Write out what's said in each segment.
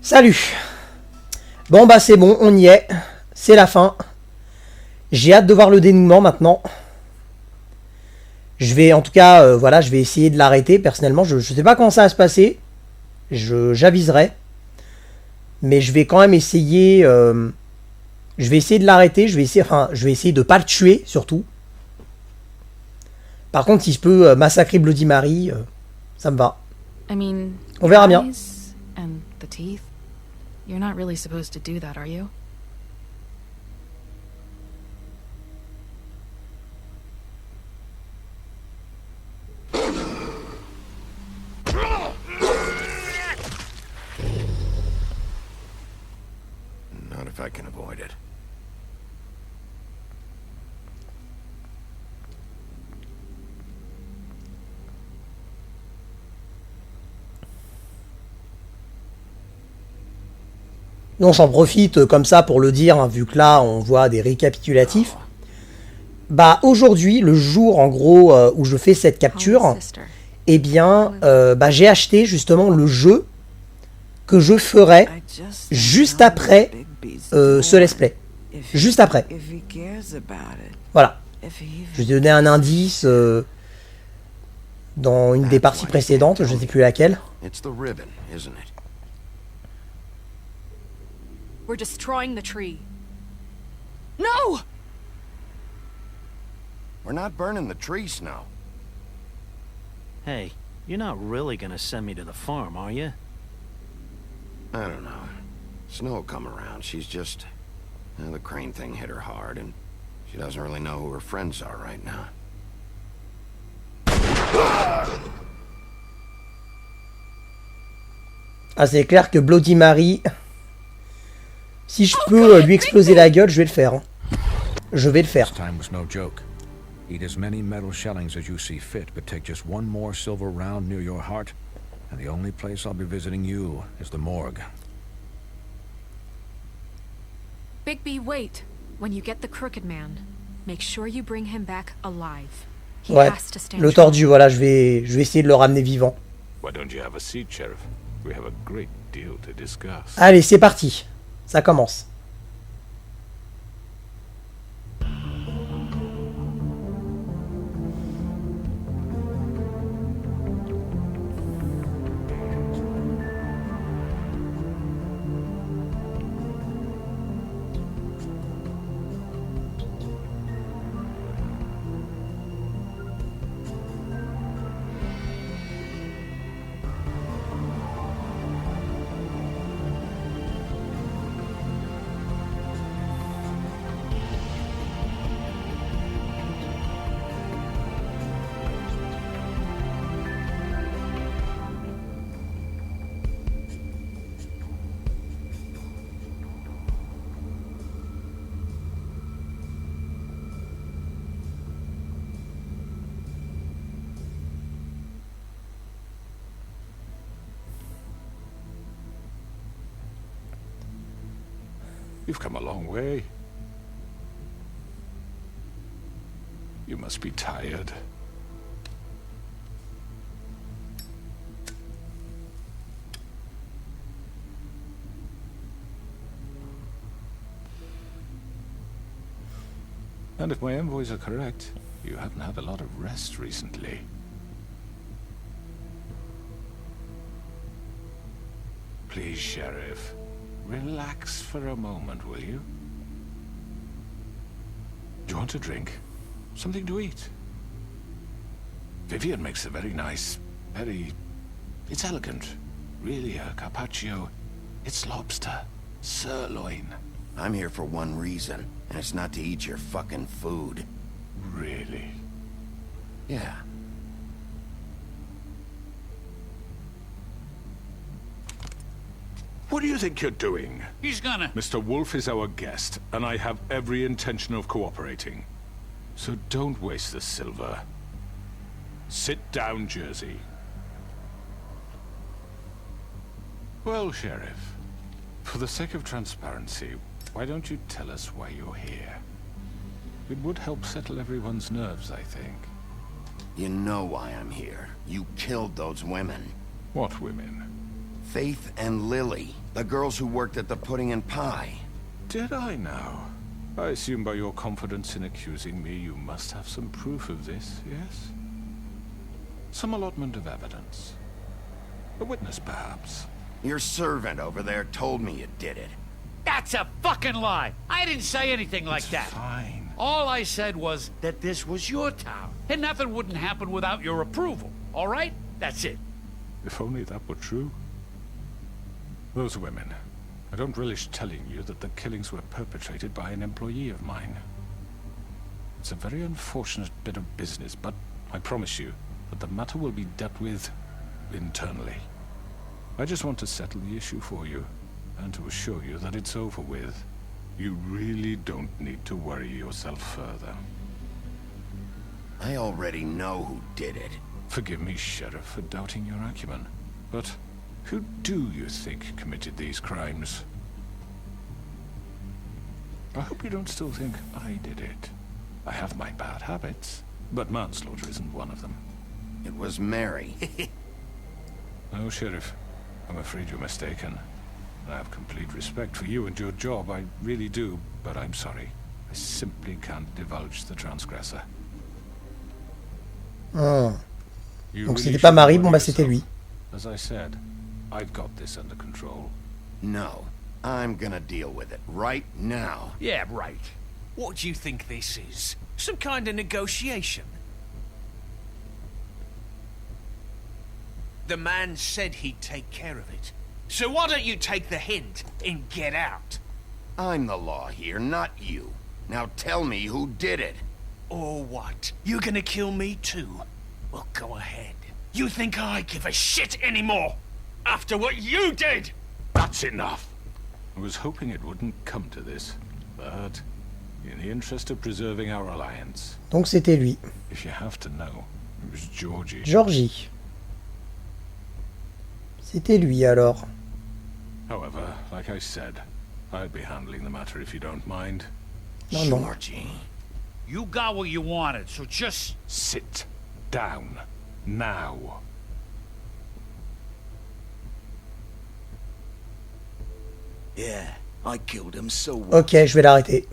Salut. Bon bah c'est bon, on y est. C'est la fin. J'ai hâte de voir le dénouement maintenant. Je vais en tout cas, voilà, je vais essayer de l'arrêter. Personnellement, je sais pas comment ça va se passer. J'aviserai. Mais je vais quand même essayer. Je vais essayer de l'arrêter. Je vais essayer de pas le tuer surtout. Par contre, si je peux massacrer Bloody Mary, ça me va. On verra bien. And the teeth. You're not really supposed to do that, are you? Not if I can avoid it. Donc j'en profite comme ça pour le dire, hein, vu que là on voit des récapitulatifs. Bah aujourd'hui, le jour en gros où je fais cette capture, eh bien bah, j'ai acheté justement le jeu que je ferai juste après ce let's play. Juste après. Voilà. Je vais donner un indice dans une des parties précédentes, je ne sais plus laquelle. It's the ribbon, isn't it? We're destroying the tree. No! We're not burning the tree, Snow. Hey, you're not really gonna send me to the farm, are you? I don't know. Snow will come around. She's just... the crane thing hit her hard, and she doesn't really know who her friends are right now. Ah, c'est clair que Bloody Mary... Si je peux lui exploser la gueule, je vais le faire. Hein. Je vais le faire. This time was no joke. Eat as many metal shellings as you see fit, but take just one more silver round near your heart, and the only place I'll be visiting you is the morgue. Bigby, wait. When you get the Crooked Man, make sure you bring him back alive. He Ouais, has to stand le tordu, voilà, je vais essayer de le ramener vivant. Why don't you have a seat, Sheriff? We have a great deal to discuss. Allez, c'est parti. Ça commence. You've come a long way. You must be tired. And if my envoys are correct, you haven't had a lot of rest recently. Please, Sheriff. Relax for a moment, will you? Do you want a drink? Something to eat? Vivian makes a very nice, it's elegant. Really, a carpaccio. It's lobster. Sirloin. I'm here for one reason, and it's not to eat your fucking food. Really? Yeah. What do you think you're doing? He's gonna... Mr. Wolf is our guest, and I have every intention of cooperating. So don't waste the silver. Sit down, Jersey. Well, Sheriff, for the sake of transparency, why don't you tell us why you're here? It would help settle everyone's nerves, I think. You know why I'm here. You killed those women. What women? Faith and Lily, the girls who worked at the Pudding and Pie. Did I now? I assume by your confidence in accusing me, you must have some proof of this, yes? Some allotment of evidence. A witness, perhaps. Your servant over there told me you did it. That's a fucking lie. I didn't say anything like It's that. fine. All I said was that this was your town, and nothing wouldn't happen without your approval. All right? That's it. If only that were true. Those women. I don't relish telling you that the killings were perpetrated by an employee of mine. It's a very unfortunate bit of business, but I promise you that the matter will be dealt with internally. I just want to settle the issue for you, and to assure you that it's over with. You really don't need to worry yourself further. I already know who did it. Forgive me, Sheriff, for doubting your acumen, but who do you think committed these crimes? I hope you don't still think I did it. I have my bad habits, but manslaughter isn't one of them. It was Mary. No, Sheriff. I'm afraid you're mistaken. I have complete respect for you and your job, I really do, but I'm sorry. I simply can't divulge the transgressor. Hmm. You Donc really c'était pas should Marie, worry bon bah c'était yourself. lui. As I said, I've got this under control. No, I'm gonna deal with it right now. Yeah, right. What do you think this is? Some kind of negotiation? The man said he'd take care of it. So why don't you take the hint and get out? I'm the law here, not you. Now tell me who did it. Or what? You gonna kill me too? Well, go ahead. You think I give a shit anymore? After what you did? That's enough! I was hoping it wouldn't come to this, but in the interest of preserving our alliance, Donc c'était lui. if you have to know, it was Georgie. Georgie. C'était lui alors. However, like I said, I'd be handling the matter if you don't mind. Non, non. Georgie. You got what you wanted, so just... Sit down. Now. Yeah, I killed him, so what? Ok, je vais l'arrêter.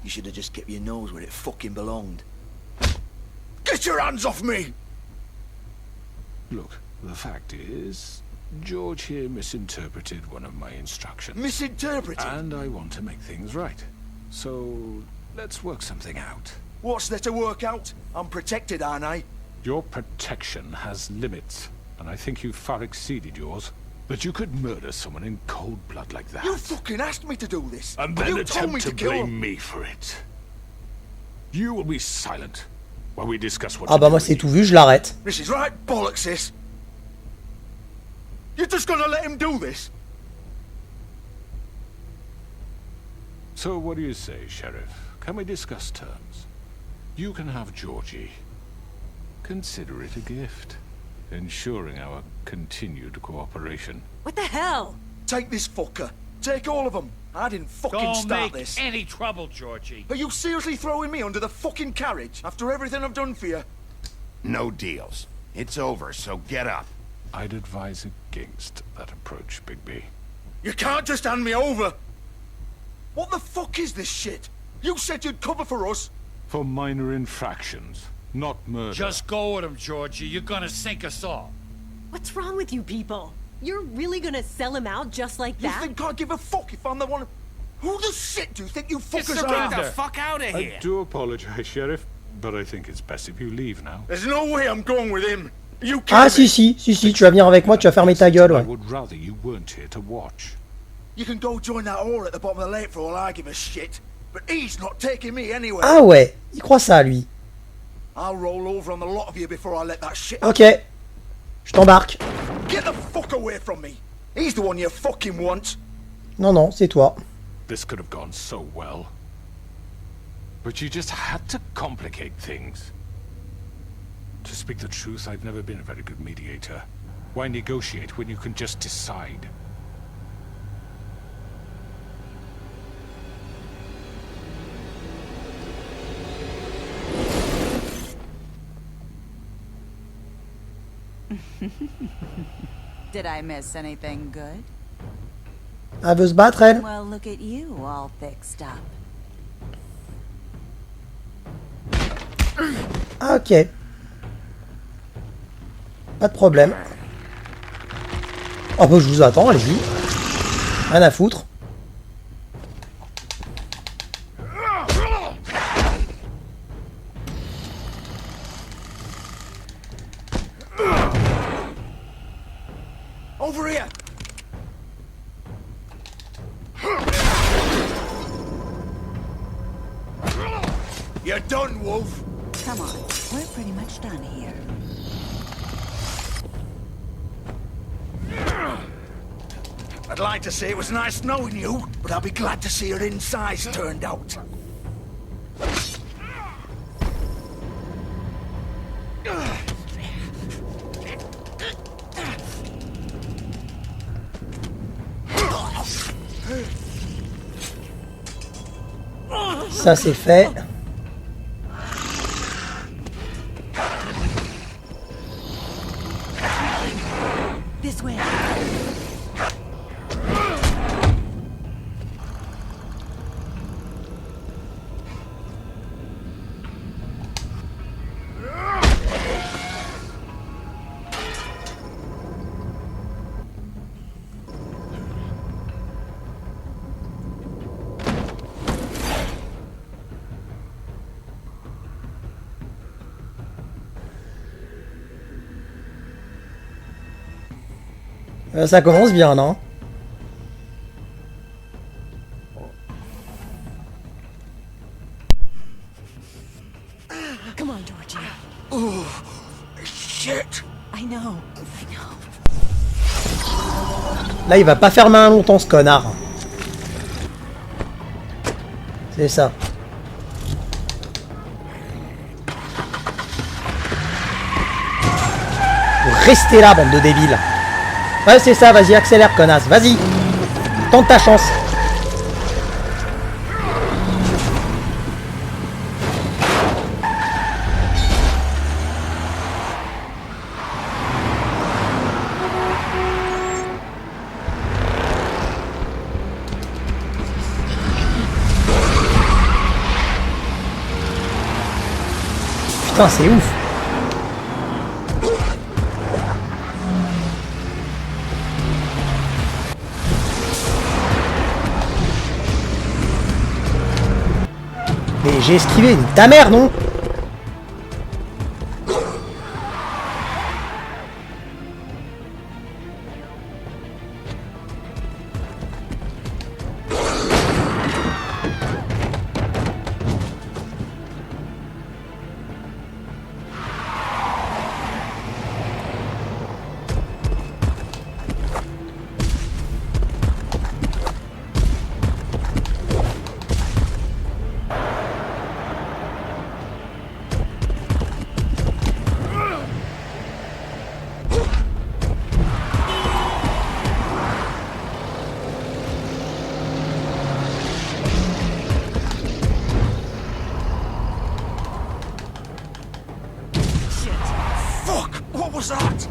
You should have just kept your nose where it fucking belonged. Get your hands off me! Look, the fact is, George here misinterpreted one of my instructions. Misinterpreted? And I want to make things right. So, let's work something out. What's there to work out? I'm protected, aren't I? Your protection has limits, and I think you've far exceeded yours. That you could murder someone in cold blood like that. You fucking asked me to do this! And then you told me attempt to to kill blame him! me for it. You will be silent while we discuss what Ah to bah do moi with c'est you. tout vu, je l'arrête. This is right bollocks, sis! You're just gonna let him do this? So what do you say, Sheriff? Can we discuss terms? You can have Georgie. Consider it a gift, ensuring our continued cooperation. What the hell? Take this fucker. Take all of them. I didn't fucking Don't start make this. any trouble, Georgie. Are you seriously throwing me under the fucking carriage after everything I've done for you? No deals. It's over, so get up. I'd advise against that approach, Bigby. You can't just hand me over! What the fuck is this shit? You said you'd cover for us! For minor infractions, not murder. Just go with him, Georgie. You're gonna sink us all. What's wrong with you people? You're really gonna sell him out just like You that? think I give a fuck if I'm the one... Who the shit do you think you fuckers Get are? Get the fuck out of here! I do apologize, Sheriff, but I think it's best if you leave now. There's no way I'm going with him. You Ah kidding si me? si, tu vas venir avec moi, tu vas fermer ta gueule, I ouais. would rather you weren't here to watch. You can go join that whore at the bottom of the lake for all I give a shit. But he's not taking me anywhere. Ah ouais, il croit ça lui. I'll roll over on the lot of you before I let that shit... Ok, je t'embarque. Get the fuck away from me. He's the one you fucking want. Non, non, c'est toi. This could have gone so well. But you just had to complicate things. To speak the truth, I've never been a very good mediator. Why negotiate when you can just decide? Did I miss anything good? Elle veut se battre, elle? Well, look at you, all fixed up. Ah, ok. Pas de problème. Oh bah je vous attends, allez-y. Rien à foutre. Over here. You're done, Wolf. Come on, we're pretty much done here. I'd like to say it was nice knowing you, but I'll be glad to see your insides turned out. Ça c'est fait. This way. Ça commence bien, non? Come on, Georgie. Oh, shit. I know. Là, il va pas faire main longtemps, ce connard. C'est ça. Vous restez là, bande de débiles. Ouais, c'est ça, vas-y, accélère, connasse. Vas-y. Tente ta chance. Putain, c'est ouf. Mais j'ai esquivé, nique ta mère, non? What was that?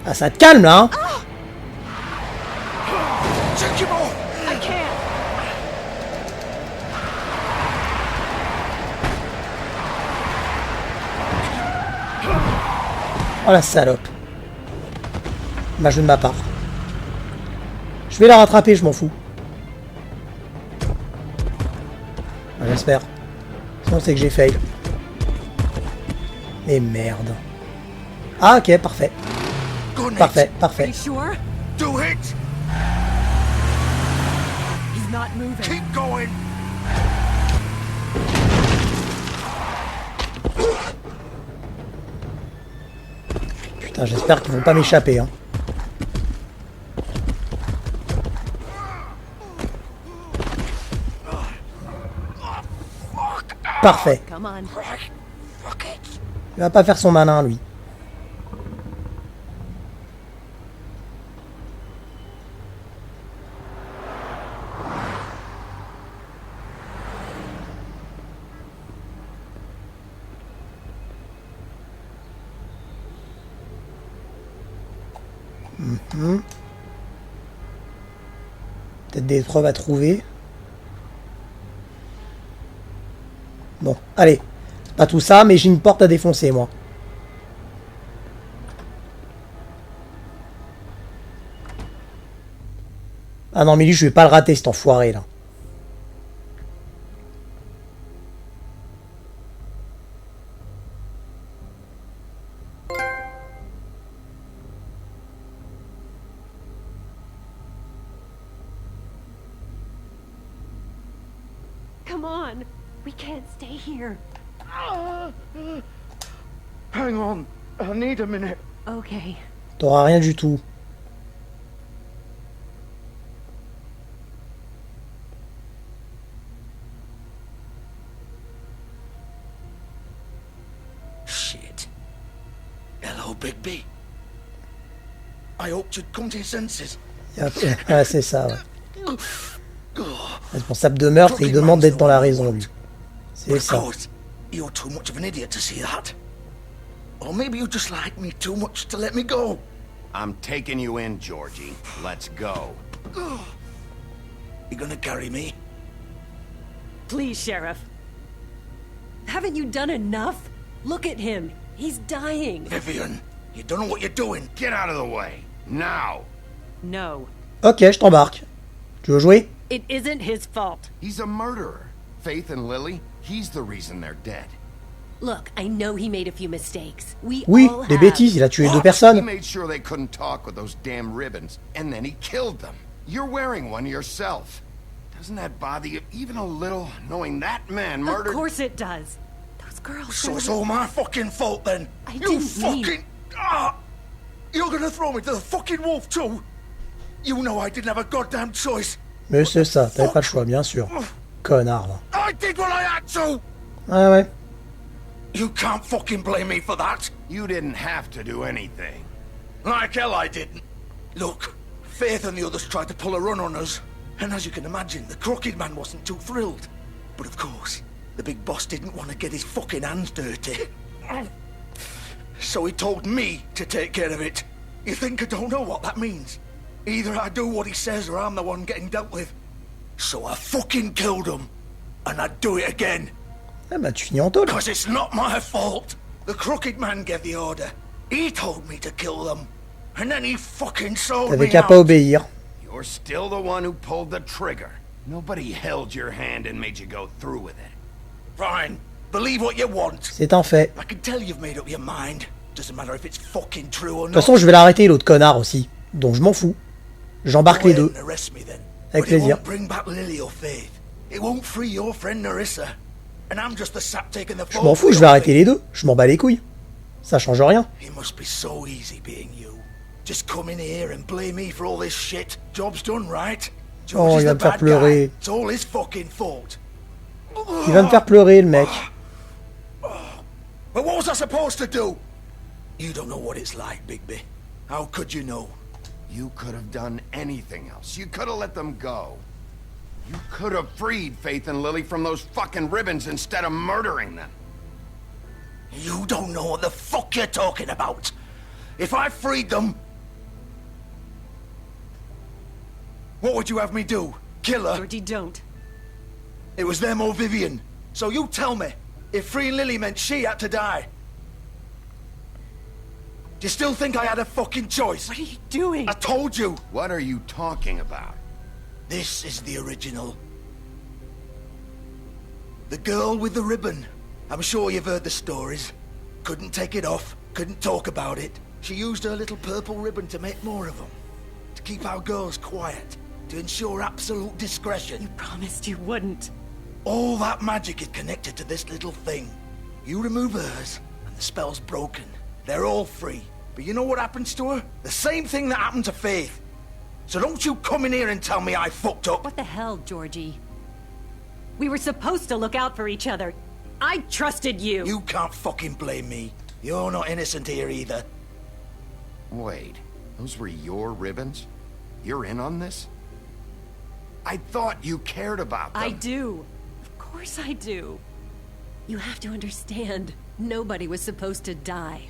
Ah, ça te calme là, hein? Take him off. I can't. Oh la salope. Bah je de ma part. Je vais la rattraper, je m'en fous. Ah, j'espère. Sinon c'est que j'ai fail. Et merde. Ah ok, parfait. Parfait, parfait. Are you sure? Do it. He's not moving. Keep going. Putain, j'espère qu'ils vont pas m'échapper, hein. Parfait. Come on. Il va pas faire son malin, lui. Peut-être des preuves à trouver. Bon, allez. C'est pas tout ça, mais j'ai une porte à défoncer, moi. Ah non, mais lui, je vais pas le rater, cet enfoiré, là. Come on. We can't stay here. Hang on. I need a minute. Okay. T'auras rien du tout. Shit. Hello, Bigby. I hoped you'd come to your senses. Ouais, c'est ça, ouais. Responsable de meurtre et il demande d'être dans la raison, lui. C'est ça. You're too much of an idiot to see that. Or maybe you just like me too much to let me go. I'm taking you in, Georgie. Let's go. You gonna carry me? Please, Sheriff. Haven't you done enough? Look at him. He's dying. Vivian, you don't know what you're doing. Get out of the way. Now. No. Ok, je t'embarque. Tu veux jouer? It isn't his fault. He's a murderer. Faith and Lily, he's the reason they're dead. Look, I know he made a few mistakes. We Oui, all des have. bêtises, il a tué deux He personnes. made sure they couldn't talk with those damn ribbons, and then he killed them. You're wearing one yourself. Doesn't that bother you even a little, knowing that man murdered... Of course it does. Those girls... So it's all my fucking fault then? I You didn't fucking... mean- Ah! You're gonna throw me to the fucking wolf too? You know I didn't have a goddamn choice. Mais c'est ça, t'avais pas le choix, bien sûr. Connard, là. I did what I had to! Ouais, ouais. You can't fucking blame me for that. You didn't have to do anything. Like hell I didn't. Look, Faith and the others tried to pull a run on us. And as you can imagine, the Crooked Man wasn't too thrilled. But of course, the big boss didn't want to get his fucking hands dirty. So he told me to take care of it. You think I don't know what that means? Either I do what he says or I'm the one getting dealt with. So I fucking killed him. And I'd do it again. Ah bah tu finis en taule. Because it's not my fault. The Crooked Man gave the order. He told me to kill them. And then he fucking sold T'avais me qu'à out. pas obéir. You're still the one who pulled the trigger. Nobody held your hand and made you go through with it. Fine. Believe what you want. C'est un fait. I can tell you've made up your mind. Doesn't matter if it's fucking true or De toute not. façon, je vais l'arrêter, l'autre connard aussi. Donc je m'en fous. J'embarque les Go deux. ahead and arrest me then. Avec But it plaisir. won't bring back Lily or Faith. It won't free your friend Narissa. And I'm just the sap taking the Je m'en fous, je vais arrêter les deux. Je m'en bats les couilles. Ça change rien. It must be so easy being you. Just come in here and blame me for all this shit. Job's done, right? George Oh, is il va the me faire bad pleurer. guy. It's all his fucking fault. Il va me faire pleurer, le mec. But what was I supposed to do? You don't know what it's like, Bigby. How could you know? You could have done anything else. You could have let them go. You could have freed Faith and Lily from those fucking ribbons instead of murdering them. You don't know what the fuck you're talking about. If I freed them... What would you have me do? Kill her? Georgie, don't. It was them or Vivian. So you tell me, if freeing Lily meant she had to die. Do you still think I had a fucking choice? What are you doing? I told you. What are you talking about? This is the original. The girl with the ribbon. I'm sure you've heard the stories. Couldn't take it off, couldn't talk about it. She used her little purple ribbon to make more of them. To keep our girls quiet. To ensure absolute discretion. You promised you wouldn't. All that magic is connected to this little thing. You remove hers, and the spell's broken. They're all free. But you know what happens to her? The same thing that happened to Faith. So don't you come in here and tell me I fucked up. What the hell, Georgie? We were supposed to look out for each other. I trusted you. You can't fucking blame me. You're not innocent here either. Wait, those were your ribbons? You're in on this? I thought you cared about them. I do. Of course I do. You have to understand, nobody was supposed to die.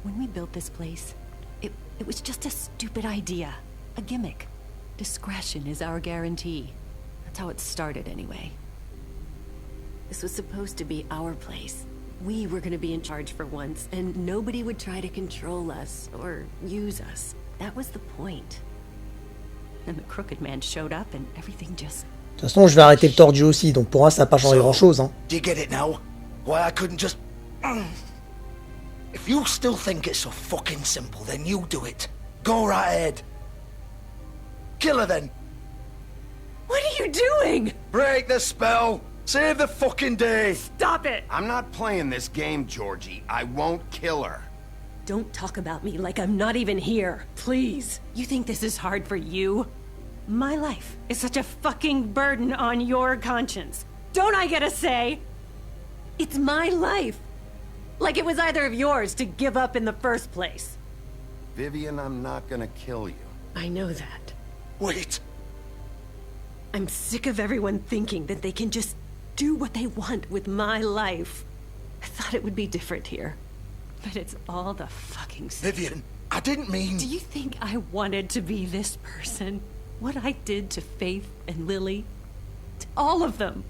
When we built this place, it It was just a stupid idea. A gimmick. Discretion is our guarantee. That's how it started anyway. This was supposed to be our place. We were gonna be in charge for once, and nobody would try to control us or use us. That was the point. And the Crooked Man showed up and everything just... De toute façon, je vais arrêter le tordu aussi, donc pour moi, ça n'a pas changé grand-chose. Hein. Do you get it now? Why I couldn't just... If you still think it's so fucking simple, then you do it. Go right ahead. Kill her then. What are you doing? Break the spell. Save the fucking day. Stop it! I'm not playing this game, Georgie. I won't kill her. Don't talk about me like I'm not even here. Please. You think this is hard for you? My life is such a fucking burden on your conscience. Don't I get a say? It's my life. Like it was either of yours to give up in the first place. Vivian, I'm not gonna kill you. I know that. Wait. I'm sick of everyone thinking that they can just do what they want with my life. I thought it would be different here. But it's all the fucking same. Vivian, I didn't mean... Do you think I wanted to be this person? What I did to Faith and Lily? To all of them.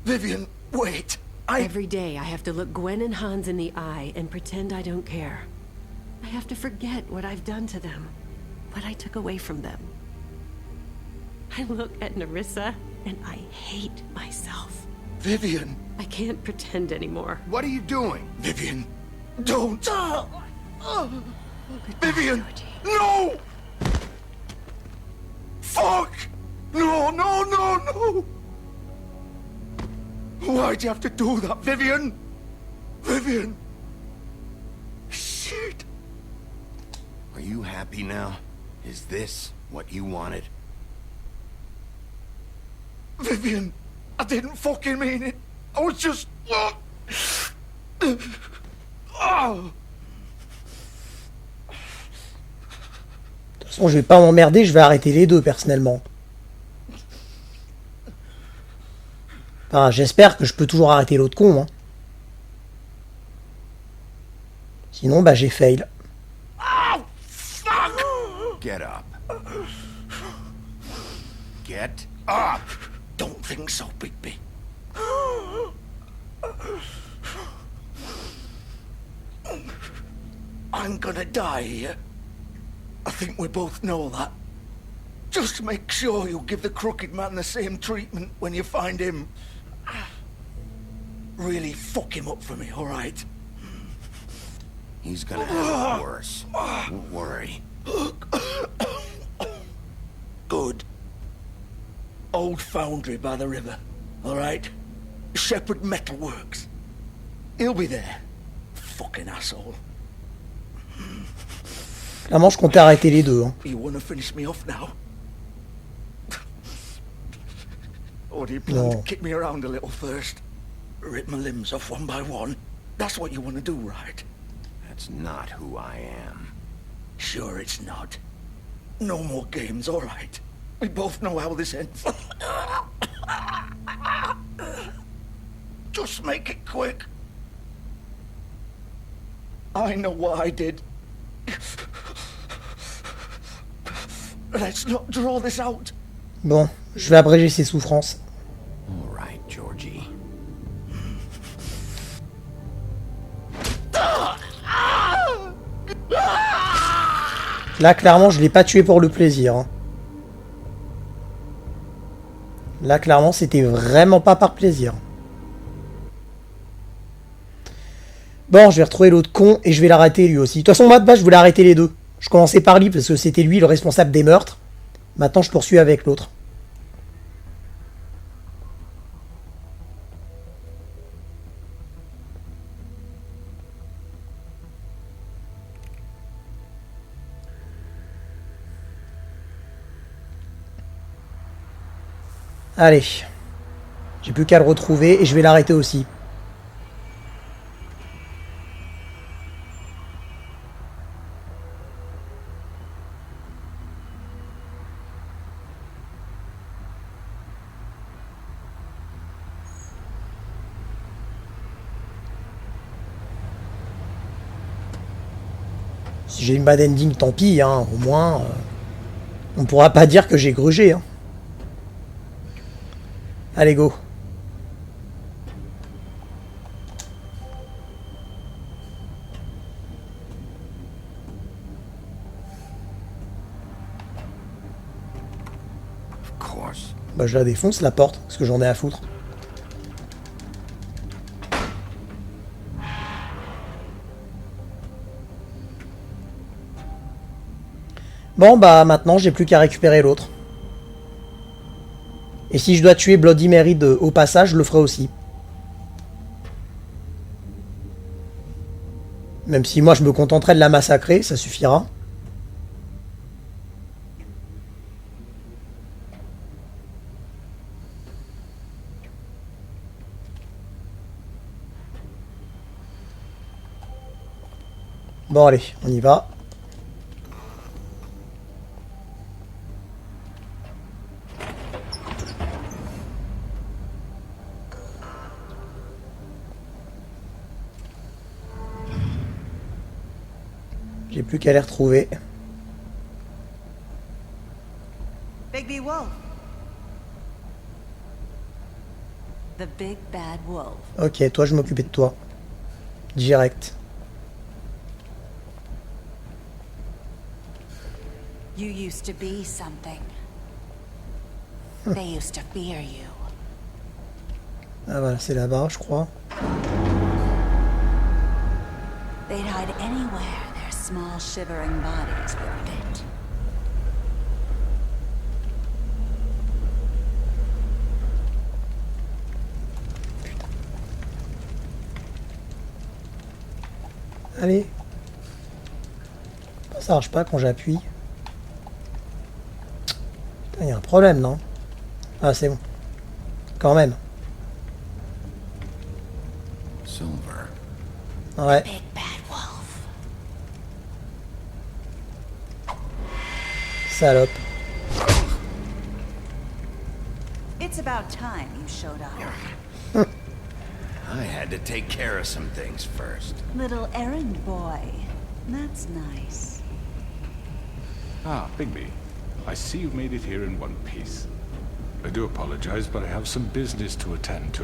Vivian, wait. Every day I have to look Gwen and Hans in the eye and pretend I don't care. I have to forget what I've done to them. What I took away from them. I look at Nerissa and I hate myself. Vivian. I can't pretend anymore. What are you doing? Vivian, don't. Vivian, no! Fuck! No, no, no, no! Why'd you have to do that, Vivian? Vivian! Shit! Are you happy now? Is this what you wanted? Vivian, I didn't fucking mean it. I was just... De toute façon, je vais pas m'emmerder, je vais arrêter les deux, personnellement. Enfin, j'espère que je peux toujours arrêter l'autre con. Hein. Sinon, bah, j'ai fail. Oh, fuck! Get up. Get up! Don't think so, Bigby. I'm gonna die here. I think we both know that. Just make sure you give the Crooked Man the same treatment when you find him. Really fuck him up for me, alright? He's gonna have it worse. Don't worry. Good. Old foundry by the river, alright? Shepherd Metalworks. He'll be there. Fucking asshole. Clairement, je comptais arrêter les deux. Hein. You wanna finish me off now? Or do you plan to kick me around a little first? Rip my limbs off one by one? That's what you wanna do, right? That's not who I am. Sure it's not. No more games, alright. We both know how this ends. Just make it quick. I know what I did. Let's not draw this out. Bon, je vais abréger ses souffrances. All right, Georgie. Là, clairement, je l'ai pas tué pour le plaisir. Hein. Là, clairement, c'était vraiment pas par plaisir. Bon, je vais retrouver l'autre con et je vais l'arrêter lui aussi. De toute façon, moi, de base, je voulais arrêter les deux. Je commençais par lui parce que c'était lui le responsable des meurtres. Maintenant, je poursuis avec l'autre. Allez. J'ai plus qu'à le retrouver et je vais l'arrêter aussi. Si j'ai une bad ending, tant pis, hein, au moins... on pourra pas dire que j'ai grugé, hein. Allez, go. Bah je la défonce la porte, parce que j'en ai à foutre. Bon bah maintenant j'ai plus qu'à récupérer l'autre. Et si je dois tuer Bloody Mary au passage, je le ferai aussi. Même si moi je me contenterai de la massacrer, ça suffira. Bon allez, on y va. J'ai plus qu'à les retrouver. Bigby Wolf. The big bad wolf. Ok, toi je m'occupais de toi. Direct. You used to be something. They used to fear you. Ah voilà, c'est là-bas, je crois. They'd hide anywhere their small shivering bodies would fit. Allez. Ça marche pas quand j'appuie. Il y a un problème, non? Ah, c'est bon. Quand même. Silver. Ouais. Big bad wolf. Salope. It's about time you showed up. I had to take care of some things first. Little errand boy. That's nice. Ah, Bigby. I see you've made it here in one piece. I do apologize, but I have some business to attend to.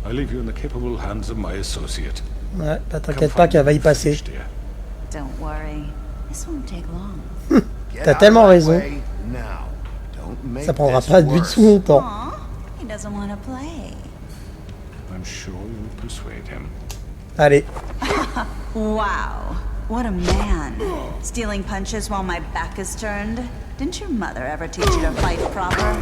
I leave you in the capable hands of my associate. Ouais, bah t'inquiète pas qu'elle va y passer. Don't worry. This won't take long. T'as tellement raison. Ça prendra pas du tout longtemps. Aw, he doesn't want to play. I'm sure you'll persuade him. Allez. Wow. What a man. Stealing punches while my back is turned. Didn't your mother ever teach you to fight proper?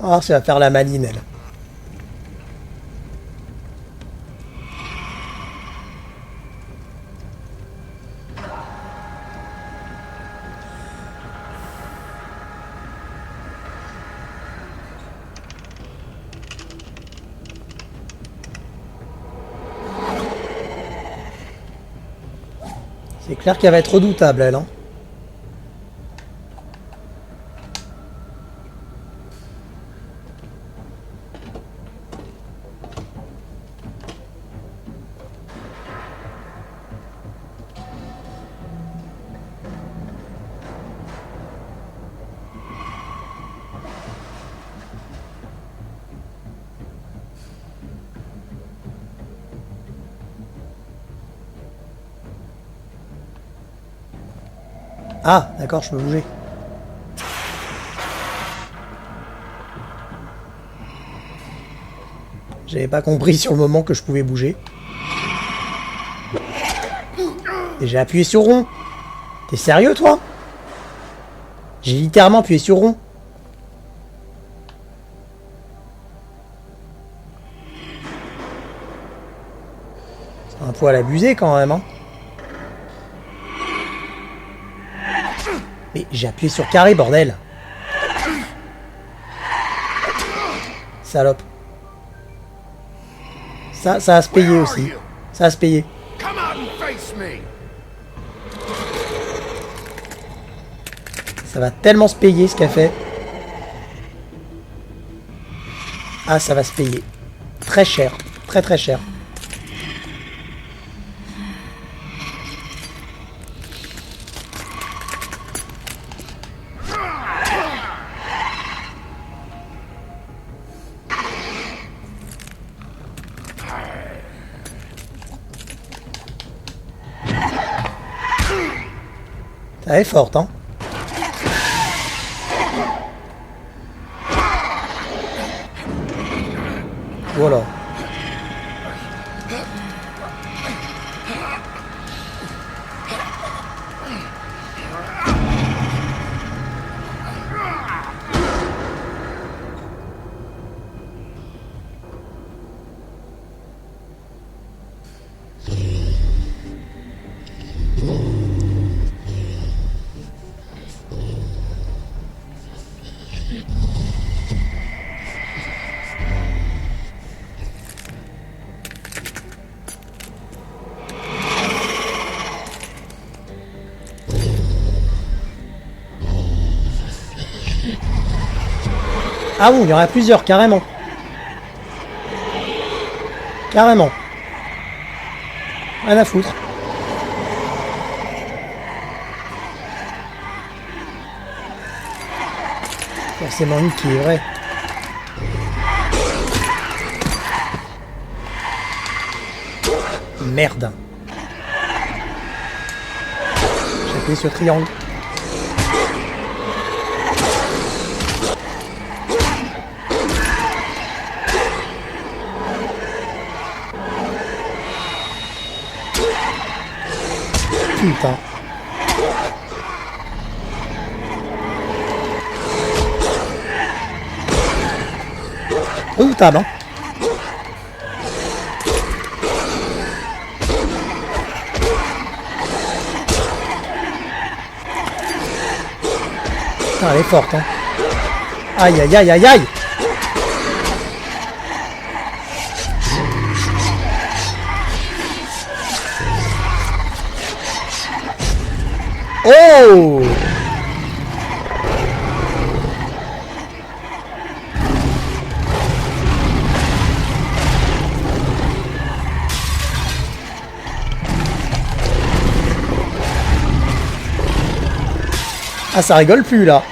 Ah, ça va faire la maline, elle. C'est clair qu'elle va être redoutable, elle, hein. Ah, d'accord, je peux bouger. J'avais pas compris sur le moment que je pouvais bouger. Et j'ai appuyé sur rond. T'es sérieux, toi? J'ai littéralement appuyé sur rond. C'est un poil abusé quand même, hein. Mais j'ai appuyé sur carré, bordel. Salope. Ça va se payer aussi. Ça va se payer. Ça va tellement se payer ce qu'elle fait. Ah, ça va se payer. Très cher. Très très cher. Ça est forte, hein. Voilà. Ah bon, il y en a plusieurs, carrément. Carrément. Rien à foutre. Forcément une qui est vraie. Merde. J'ai appuyé sur triangle. Putain. Redoutable, hein. Putain, elle est forte, hein. Aïe, aïe, aïe, aïe, aïe. Oh! Ah, ça rigole plus là.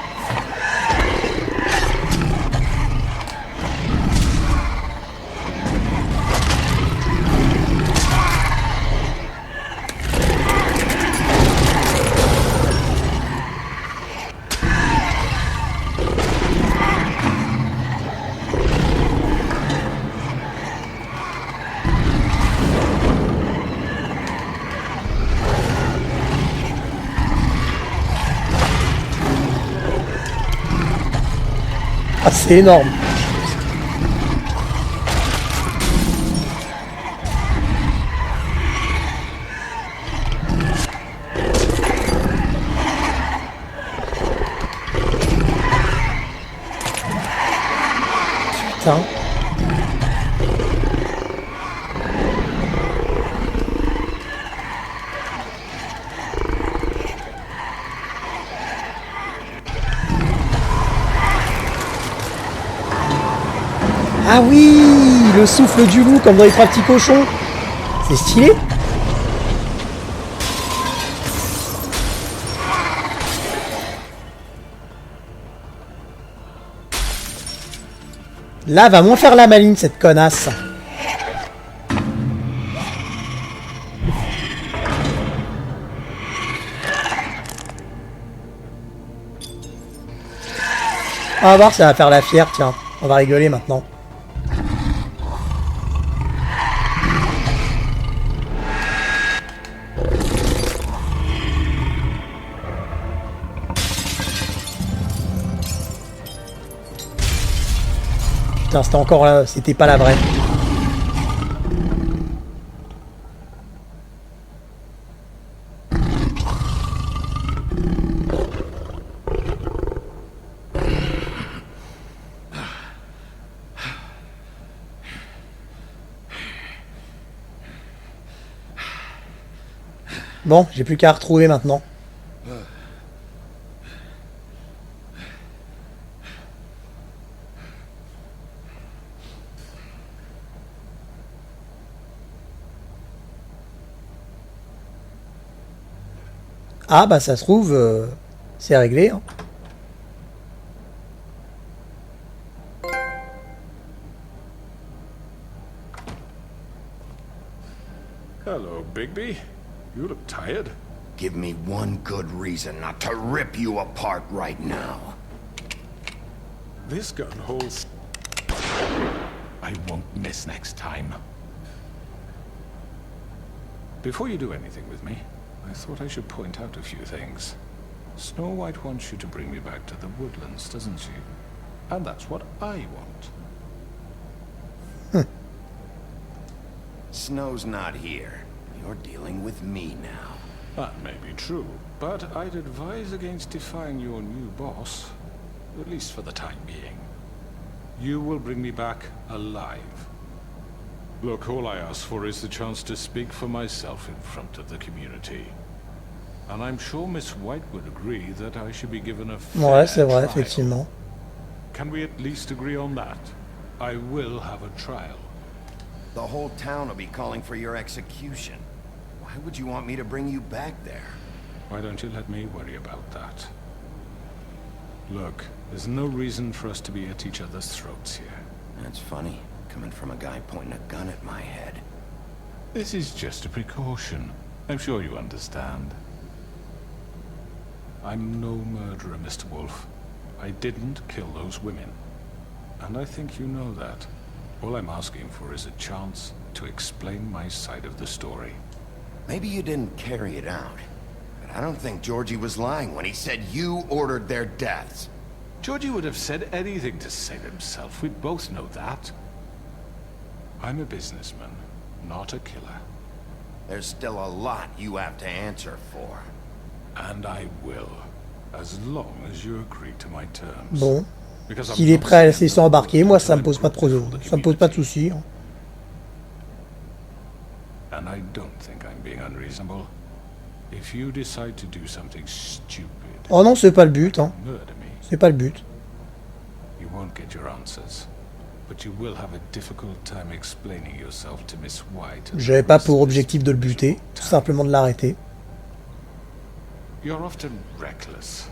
Ah, c'est énorme. Putain. Ah oui, le souffle du loup comme dans les trois petits cochons. C'est stylé. Là, va moins faire la maline, cette connasse. On va voir si ça va faire la fière, tiens. On va rigoler maintenant. Putain, c'était encore là, c'était pas la vraie. Bon, j'ai plus qu'à retrouver maintenant. Ah bah ça se trouve, c'est réglé. Hein. Hello, Bigby. You look tired. Give me one good reason not to rip you apart right now. This gun holds... I won't miss next time. Before you do anything with me, I thought I should point out a few things. Snow White wants you to bring me back to the woodlands, doesn't she? And that's what I want. Snow's not here. You're dealing with me now. That may be true, but I'd advise against defying your new boss, at least for the time being. You will bring me back alive. Look, all I ask for is the chance to speak for myself in front of the community. And I'm sure Miss White would agree that I should be given a fair Ouais, c'est vrai, trial. effectivement. Can we at least agree on that? I will have a trial. The whole town will be calling for your execution. Why would you want me to bring you back there? Why don't you let me worry about that? Look, there's no reason for us to be at each other's throats here. That's funny, coming from a guy pointing a gun at my head. This is just a precaution. I'm sure you understand. I'm no murderer, Mr. Wolf. I didn't kill those women. And I think you know that. All I'm asking for is a chance to explain my side of the story. Maybe you didn't carry it out, but I don't think Georgie was lying when he said you ordered their deaths. Georgie would have said anything to save himself. We both know that. I'm a businessman, not a killer. There's still a lot you have to answer for. And I will, as long as you agree to my terms. Bon. S'il est prêt à laisser ça embarquer, moi ça me pose pas de soucis. Hein. And I don't think I'm being unreasonable. If you decide to do something stupid, Oh non, c'est pas le but. Hein. murder me, C'est pas le but. you won't get your answers. But you will have a difficult time explaining yourself to Miss White. J'avais pas pour objectif de le buter, tout simplement de l'arrêter. You're often reckless,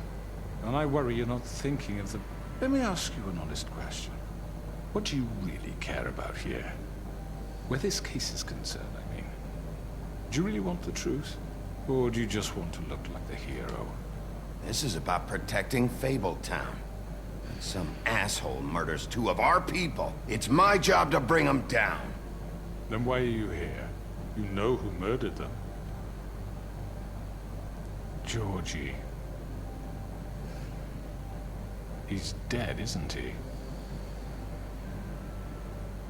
and I worry you're not thinking of the... Let me ask you an honest question. What do you really care about here? Where this case is concerned, I mean. Do you really want the truth? Or do you just want to look like the hero? This is about protecting Fabletown. And some asshole murders two of our people. It's my job to bring them down. Then why are you here? You know who murdered them. Georgie. He's dead, isn't he?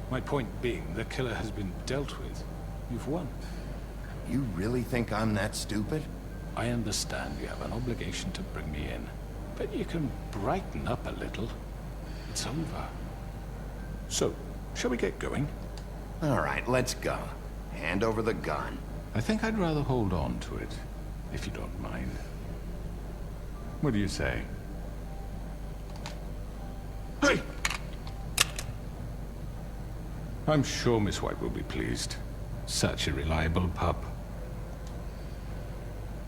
My point being, the killer has been dealt with. You've won. You really think I'm that stupid? I understand you have an obligation to bring me in, but you can brighten up a little. It's over. So, shall we get going? All right, let's go. Hand over the gun. I think I'd rather hold on to it, if you don't mind. What do you say? Hey! I'm sure Miss White will be pleased. Such a reliable pup.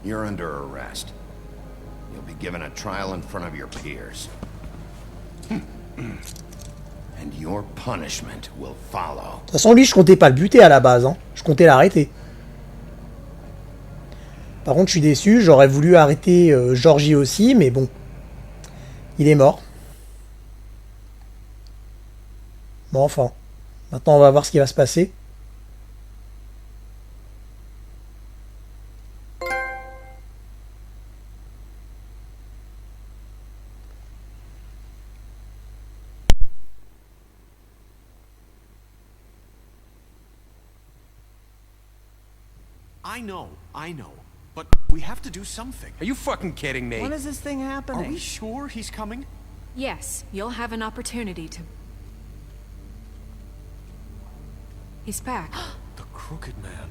You're under arrest. You'll be given a trial in front of your peers. And your punishment will follow. De toute façon, lui, je comptais pas le buter à la base. Hein. Je comptais l'arrêter. Par contre, je suis déçu. J'aurais voulu arrêter Georgie aussi, mais bon. Il est mort. Bon, enfin. Maintenant, on va voir ce qui va se passer. I know. But we have to do something. Are you fucking kidding me? When is this thing happening? Are we sure he's coming? Yes, you'll have an opportunity to... He's back. The Crooked Man.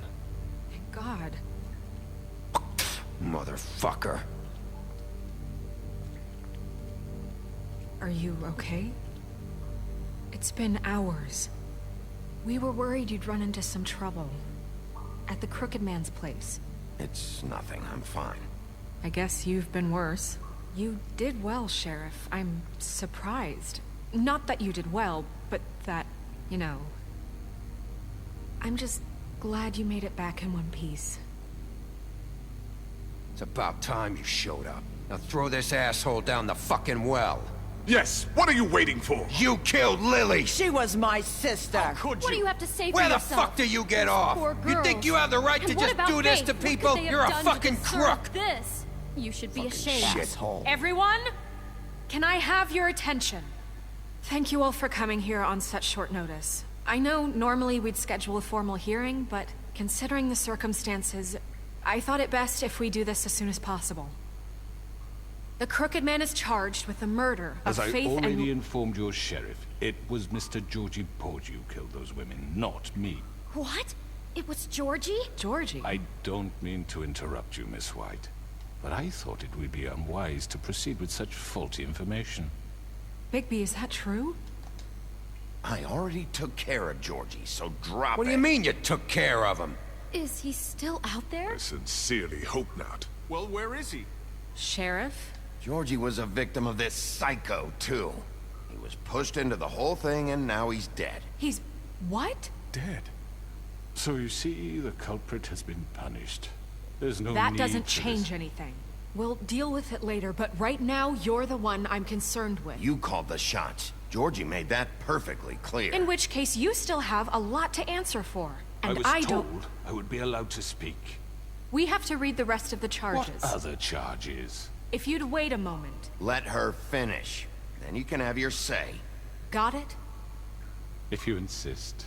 Thank God. Motherfucker. Are you okay? It's been hours. We were worried you'd run into some trouble. At the Crooked Man's place. It's nothing, I'm fine. I guess you've been worse. You did well, Sheriff. I'm surprised. Not that you did well, but that, you know... I'm just glad you made it back in one piece. It's about time you showed up. Now throw this asshole down the fucking well. Yes, what are you waiting for? You killed Lily! She was my sister! How could you? What do you have to say for Where yourself? the fuck do you get off? You think you have the right to just do this to people? You're a fucking crook! This? You should be ashamed. Shithole. Everyone, can I have your attention? Thank you all for coming here on such short notice. I know normally we'd schedule a formal hearing, but considering the circumstances, I thought it best if we do this as soon as possible. The Crooked Man is charged with the murder of As Faith I and... already informed your sheriff, it was Mr. Georgie Porgy who killed those women, not me. What? It was Georgie? Georgie? I don't mean to interrupt you, Miss White, but I thought it would be unwise to proceed with such faulty information. Bigby, is that true? I already took care of Georgie, so drop it. What do you mean you took care of him? Is he still out there? I sincerely hope not. Well, where is he? Sheriff? Georgie was a victim of this psycho, too. He was pushed into the whole thing, and now he's dead. He's... what? Dead? So you see, the culprit has been punished. There's no That need doesn't for change this. anything. We'll deal with it later, but right now, you're the one I'm concerned with. You called the shots. Georgie made that perfectly clear. In which case, you still have a lot to answer for. And I was don't... told I would be allowed to speak. We have to read the rest of the charges. What other charges? If you'd wait a moment. Let her finish. Then you can have your say. Got it? If you insist.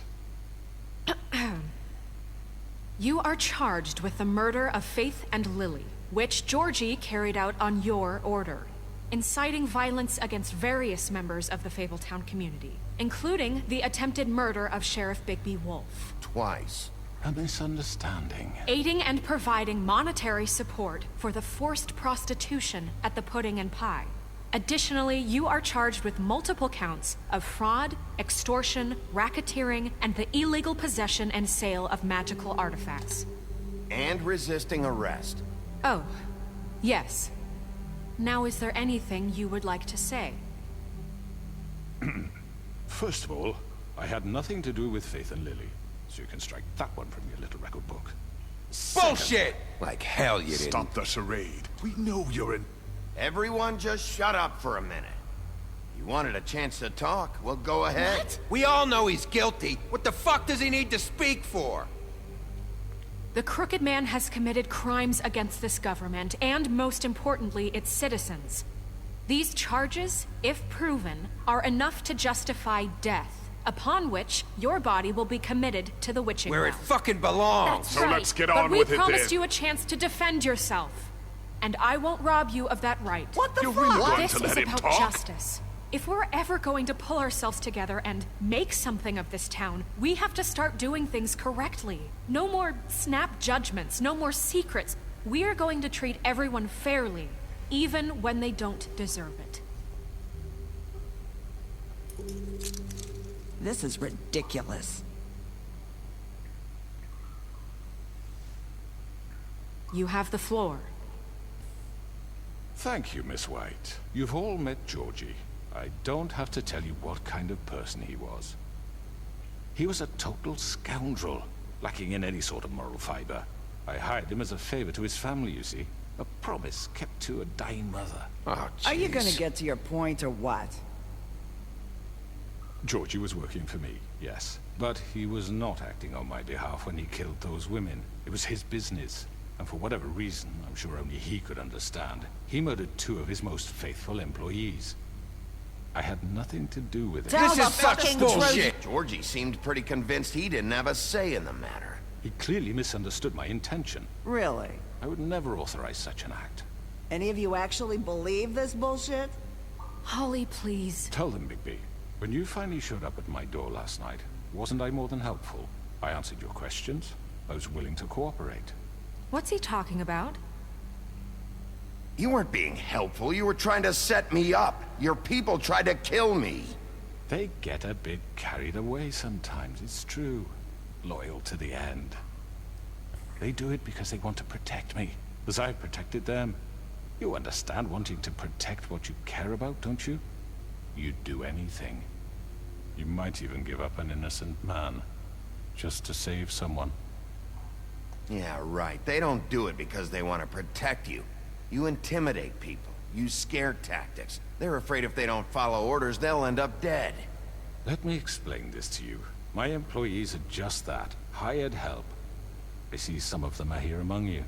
You are charged with the murder of Faith and Lily, which Georgie carried out on your order, inciting violence against various members of the Fabletown community, including the attempted murder of Sheriff Bigby Wolf. Twice. A misunderstanding. Aiding and providing monetary support for the forced prostitution at the Pudding and Pie. Additionally, you are charged with multiple counts of fraud, extortion, racketeering, and the illegal possession and sale of magical artifacts. And resisting arrest. Oh, yes. Now, is there anything you would like to say? First of all, I had nothing to do with Faith and Lily, so you can strike that one from your little record book. Bullshit! Like hell you didn't. Stop the charade. We know you're in... Everyone just shut up for a minute. You wanted a chance to talk? Well, go ahead. What? We all know he's guilty. What the fuck does he need to speak for? The Crooked Man has committed crimes against this government, and most importantly, its citizens. These charges, if proven, are enough to justify death, upon which your body will be committed to the witching Where well. it fucking belongs. So let's get on but with it we then. promised you a chance to defend yourself. And I won't rob you of that right. What the You're fuck? really going This to is let him about talk? justice. If we're ever going to pull ourselves together and make something of this town, we have to start doing things correctly. No more snap judgments, no more secrets. We are going to treat everyone fairly, even when they don't deserve it. This is ridiculous. You have the floor. Thank you, Miss White. You've all met Georgie. I don't have to tell you what kind of person he was. He was a total scoundrel, lacking in any sort of moral fiber. I hired him as a favor to his family, you see. A promise kept to a dying mother. Oh, Are you gonna get to your point or what? Georgie was working for me, yes. But he was not acting on my behalf when he killed those women. It was his business. And for whatever reason, I'm sure only he could understand, he murdered 2 of his most faithful employees. I had nothing to do with it. This is such bullshit! Georgie seemed pretty convinced he didn't have a say in the matter. He clearly misunderstood my intention. Really? I would never authorize such an act. Any of you actually believe this bullshit? Holly, please. Tell them, Bigby. When you finally showed up at my door last night, wasn't I more than helpful? I answered your questions. I was willing to cooperate. What's he talking about? You weren't being helpful. You were trying to set me up. Your people tried to kill me. They get a bit carried away sometimes, it's true. Loyal to the end. They do it because they want to protect me, as I've protected them. You understand wanting to protect what you care about, don't you? You'd do anything. You might even give up an innocent man, just to save someone. Yeah, right. They don't do it because they want to protect you. You intimidate people, use scare tactics. They're afraid if they don't follow orders, they'll end up dead. Let me explain this to you. My employees are just that, hired help. I see some of them are here among you.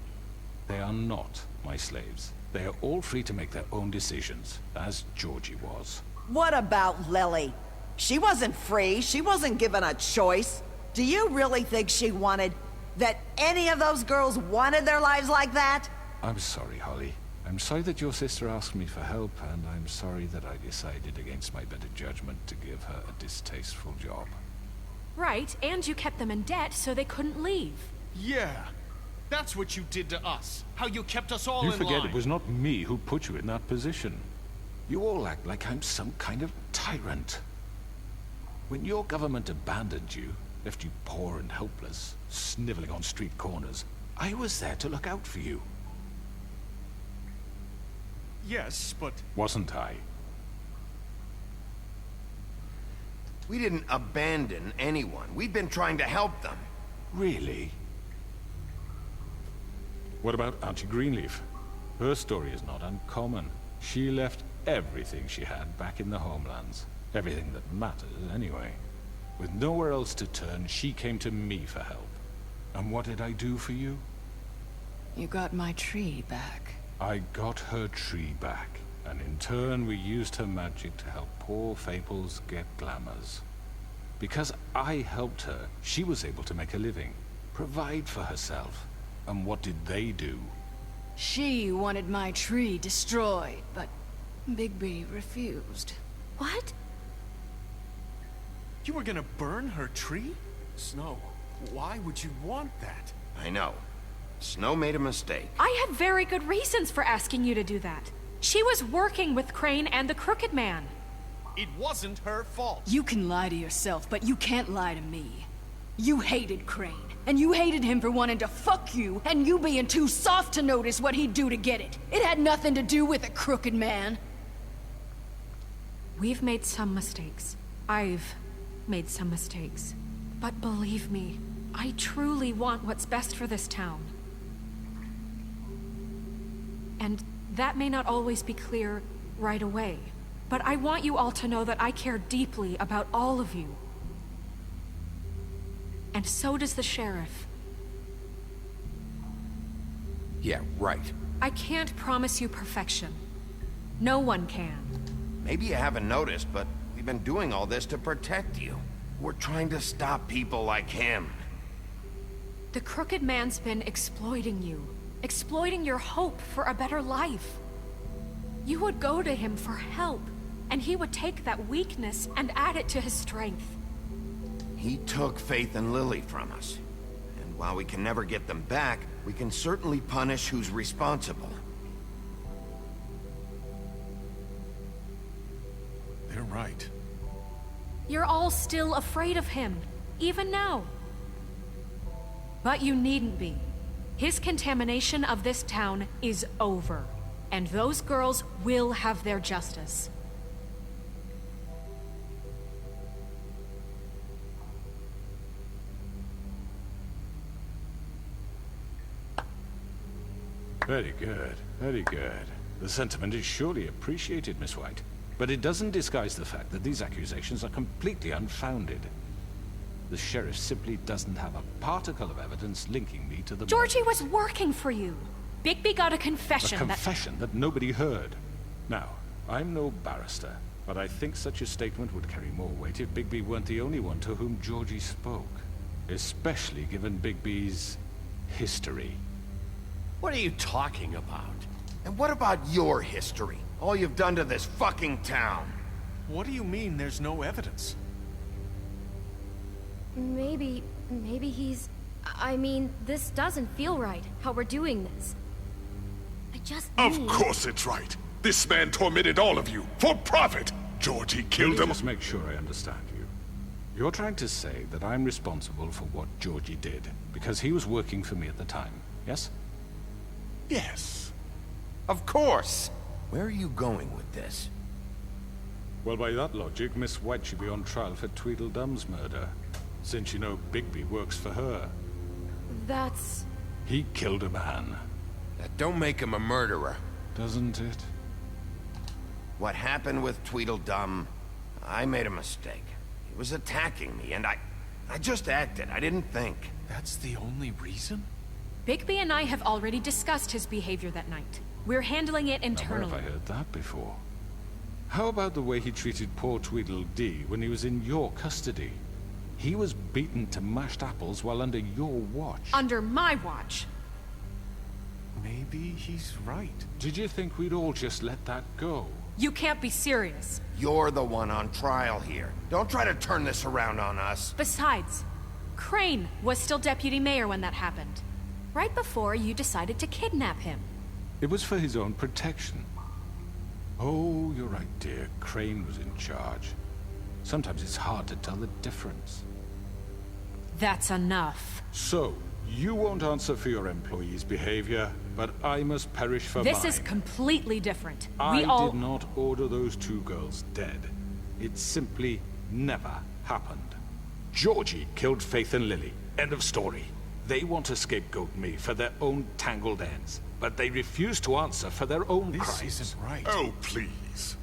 They are not my slaves. They are all free to make their own decisions, as Georgie was. What about Lily? She wasn't free. She wasn't given a choice. Do you really think she wanted... that any of those girls wanted their lives like that? I'm sorry, Holly. I'm sorry that your sister asked me for help, and I'm sorry that I decided against my better judgment to give her a distasteful job. Right, and you kept them in debt so they couldn't leave. Yeah. That's what you did to us. How you kept us all You in forget line. it was not me who put you in that position. You all act like I'm some kind of tyrant. When your government abandoned you, left you poor and helpless, sniveling on street corners, I was there to look out for you. Yes, but... Wasn't I? We didn't abandon anyone. We've been trying to help them. Really? What about Auntie Greenleaf? Her story is not uncommon. She left everything she had back in the homelands. Everything that matters, anyway. With nowhere else to turn, she came to me for help. And what did I do for you? You got my tree back. I got her tree back, and in turn we used her magic to help poor Fables get glamours. Because I helped her, she was able to make a living, provide for herself. And what did they do? She wanted my tree destroyed, but Bigby refused. What? You were gonna burn her tree? Snow, why would you want that? I know. Snow made a mistake. I had very good reasons for asking you to do that. She was working with Crane and the Crooked Man. It wasn't her fault. You can lie to yourself, but you can't lie to me. You hated Crane, and you hated him for wanting to fuck you, and you being too soft to notice what he'd do to get it. It had nothing to do with the Crooked Man. We've made some mistakes. I've made some mistakes. But believe me, I truly want what's best for this town. And that may not always be clear right away, but I want you all to know that I care deeply about all of you. And so does the sheriff. Yeah, right. I can't promise you perfection. No one can. Maybe you haven't noticed, but we've been doing all this to protect you. We're trying to stop people like him. The Crooked Man's been exploiting you. Exploiting your hope for a better life. You would go to him for help, and he would take that weakness and add it to his strength. He took Faith and Lily from us. And while we can never get them back, we can certainly punish who's responsible. They're right. You're all still afraid of him, even now. But you needn't be. His contamination of this town is over, and those girls will have their justice. Very good, very good. The sentiment is surely appreciated, Miss White. But it doesn't disguise the fact that these accusations are completely unfounded. The sheriff simply doesn't have a particle of evidence linking me to the... Georgie was working for you. Bigby got a confession A confession that nobody heard. Now, I'm no barrister, but I think such a statement would carry more weight if Bigby weren't the only one to whom Georgie spoke. Especially given Bigby's history. What are you talking about? And what about your history? All you've done to this fucking town. What do you mean there's no evidence? Maybe he's... I mean, this doesn't feel right, how we're doing this. I just Of course it's right. This man tormented all of you, for profit. Georgie killed Let me him. just make sure I understand you. You're trying to say that I'm responsible for what Georgie did, because he was working for me at the time, yes? Yes. Of course! Where are you going with this? Well, by that logic, Miss White should be on trial for Tweedledum's murder, since you know Bigby works for her. That's... He killed a man. That don't make him a murderer. Doesn't it? What happened with Tweedledum, I made a mistake. He was attacking me, and I just acted. I didn't think. That's the only reason? Bigby and I have already discussed his behavior that night. We're handling it internally. Where have I heard that before? How about the way he treated poor Tweedledee when he was in your custody? He was beaten to mashed apples while under your watch. Under my watch. Maybe he's right. Did you think we'd all just let that go? You can't be serious. You're the one on trial here. Don't try to turn this around on us. Besides, Crane was still deputy mayor when that happened. Right before you decided to kidnap him. It was for his own protection. Oh, you're right, dear. Crane was in charge. Sometimes it's hard to tell the difference. That's enough. So, you won't answer for your employees' behavior, but I must perish for mine. This is completely different. I did not order those two girls dead. It simply never happened. Georgie killed Faith and Lily. End of story. They want to scapegoat me for their own tangled ends, but they refuse to answer for their own crimes. This isn't right. Oh, please.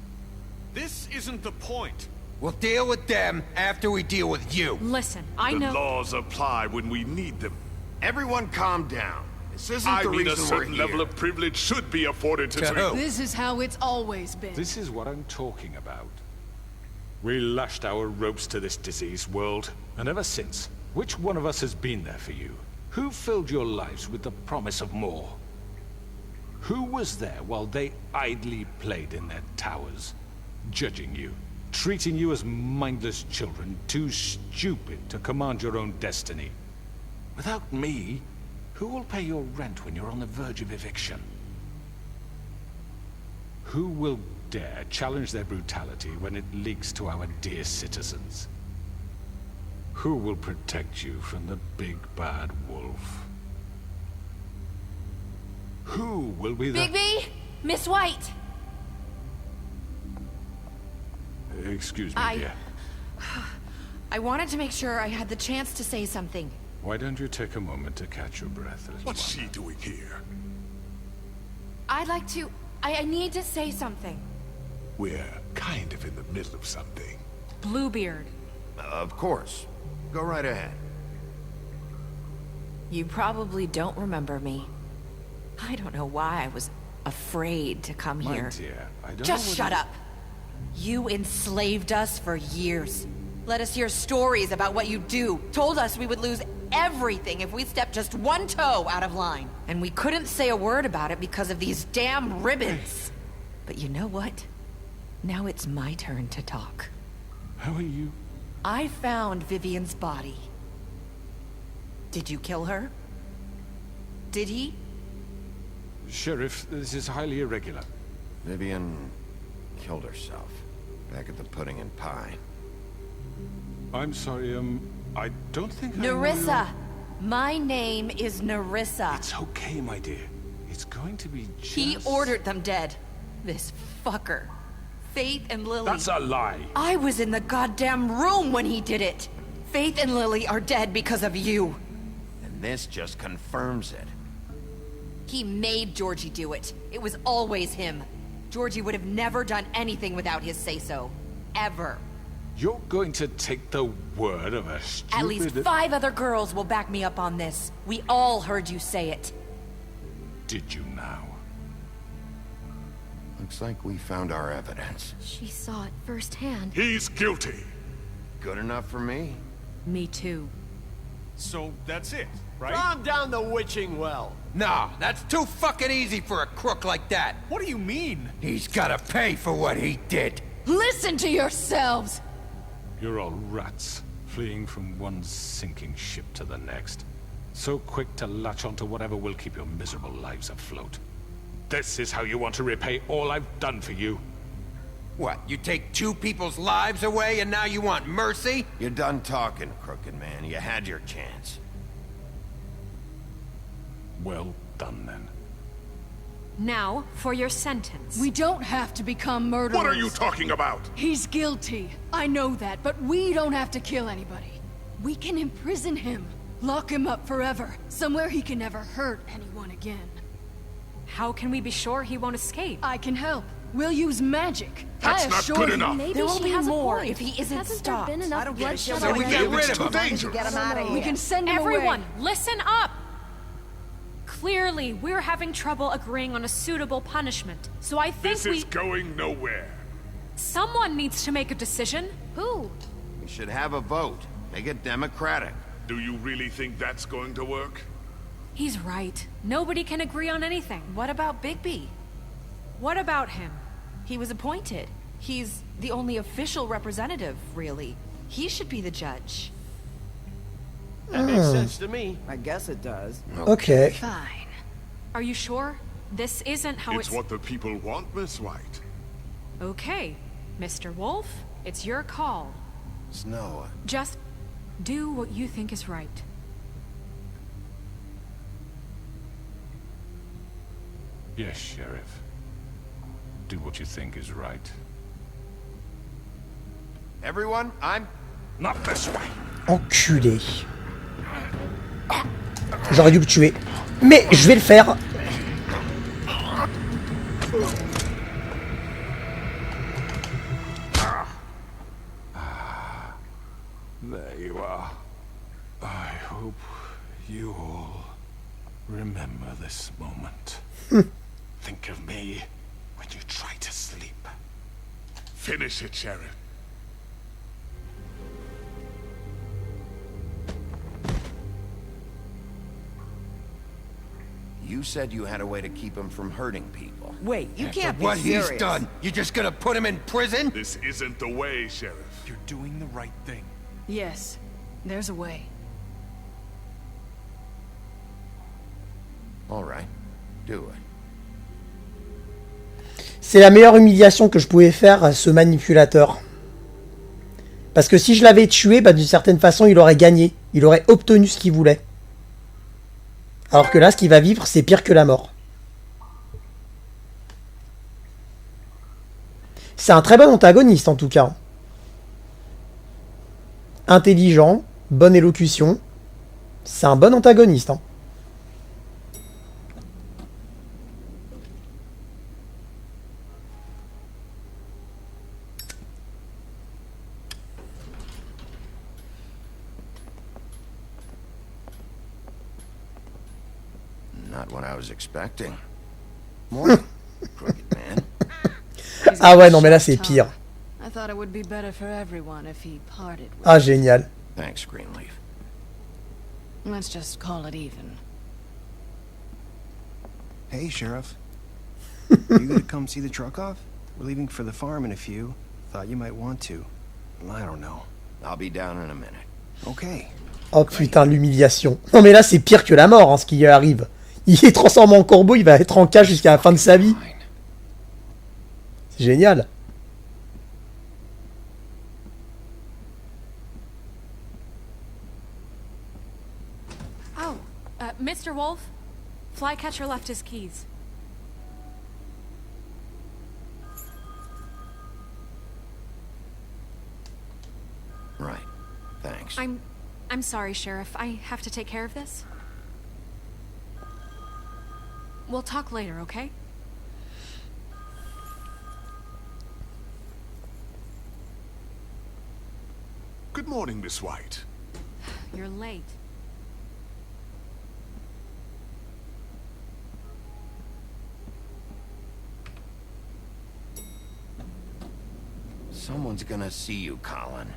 This isn't the point. We'll deal with them after we deal with you. Listen, I know... The laws apply when we need them. Everyone calm down. This isn't the reason we're here. I mean, a certain level of privilege should be afforded to who? This is how it's always been. This is what I'm talking about. We lashed our ropes to this diseased world, and ever since, which one of us has been there for you? Who filled your lives with the promise of more? Who was there while they idly played in their towers, judging you, treating you as mindless children, too stupid to command your own destiny? Without me, who will pay your rent when you're on the verge of eviction? Who will dare challenge their brutality when it leaks to our dear citizens? Who will protect you from the big bad wolf? Who will be the... Bigby! Miss White! Excuse me, dear. I wanted to make sure I had the chance to say something. Why don't you take a moment to catch your breath, little What's one? she doing here? I'd like to... I need to say something. We're kind of in the middle of something. Bluebeard. Of course. Go right ahead. You probably don't remember me. I don't know why I was afraid to come My here. dear, I don't Just know shut up. You enslaved us for years. Let us hear stories about what you do. Told us we would lose everything if we stepped just one toe out of line. And we couldn't say a word about it because of these damn ribbons. But you know what? Now it's my turn to talk. How are you? I found Vivian's body. Did you kill her? Did he? Sheriff, this is highly irregular. Vivian killed herself back at the Pudding and Pie. I'm sorry, I don't think Nerissa! My name is Nerissa. It's okay, my dear. It's going to be just... He ordered them dead. This fucker. Faith and Lily. That's a lie. I was in the goddamn room when he did it. Faith and Lily are dead because of you. And this just confirms it. He made Georgie do it. It was always him. Georgie would have never done anything without his say-so. Ever. You're going to take the word of a stupid... At least 5 other girls will back me up on this. We all heard you say it. Did you now? Looks like we found our evidence. She saw it firsthand. He's guilty. Good enough for me. Me too. So that's it, right? Calm down the witching well. Nah, that's too fucking easy for a crook like that. What do you mean? He's gotta pay for what he did. Listen to yourselves! You're all rats, fleeing from one sinking ship to the next. So quick to latch onto whatever will keep your miserable lives afloat. This is how you want to repay all I've done for you. What, you take 2 people's lives away and now you want mercy? You're done talking, Crooked Man. You had your chance. Well done, then. Now, for your sentence. We don't have to become murderers. What are you talking about? He's guilty. I know that, but we don't have to kill anybody. We can imprison him. Lock him up forever. Somewhere he can never hurt anyone again. How can we be sure he won't escape? I can help. We'll use magic. That's not good enough. Maybe there will be more if he isn't Hasn't stopped. there been enough I don't give a bloodshed shit. So we already? get rid of him. Dangerous. Get him out of here. We can send him Everyone, away. listen up! Clearly, we're having trouble agreeing on a suitable punishment. So I think This is going nowhere. someone needs to make a decision. Who? We should have a vote. Make it democratic. Do you really think that's going to work? He's right. Nobody can agree on anything. What about Bigby? What about him? He was appointed. He's the only official representative, really. He should be the judge. That makes sense to me. I guess it does. Okay. Fine. Are you sure? This isn't how It's what the people want, Miss White. Okay, Mr. Wolf, it's your call. Snow. Just do what you think is right. Yes, Sheriff. Do what you think is right. Everyone, I'm... Not this way. Enculé. J'aurais dû le tuer. Mais je vais le faire. There you are. I hope you all remember this moment. Think of me when you try to sleep. Finish it, Sheriff. You said you had a way to keep him from hurting people. Wait, you can't be What serious. he's done, you just gonna put him in prison? This isn't the way, Sheriff. You're doing the right thing. Yes, there's a way. All right, do it. C'est la meilleure humiliation que je pouvais faire à ce manipulateur. Parce que si je l'avais tué, bah, d'une certaine façon, il aurait gagné. Il aurait obtenu ce qu'il voulait. Alors que là, ce qu'il va vivre, c'est pire que la mort. C'est un très bon antagoniste, en tout cas. Intelligent, bonne élocution. C'est un bon antagoniste, hein. Not what I was expecting. More crooked man. Ah ouais, non, mais là, c'est pire. I thought it would be better for everyone if he parted with Ah, génial. Thanks, Greenleaf. Let's just call it even. Hey, Sheriff. You gonna come see the truck off? We're leaving for the farm in a few. Thought you might want to. I don't know. I'll be down in a minute. Okay. Oh putain, l'humiliation. Non mais là, c'est pire que la mort, hein, ce qui lui arrive. Il est transformé en corbeau, il va être en cage jusqu'à la fin de sa vie. C'est génial. Oh, Mr. Wolf, Flycatcher left his keys. Right. Thanks. I'm sorry, Sheriff. I have to take care of this. We'll talk later, okay? Good morning, Miss White. You're late. Someone's gonna see you, Colin.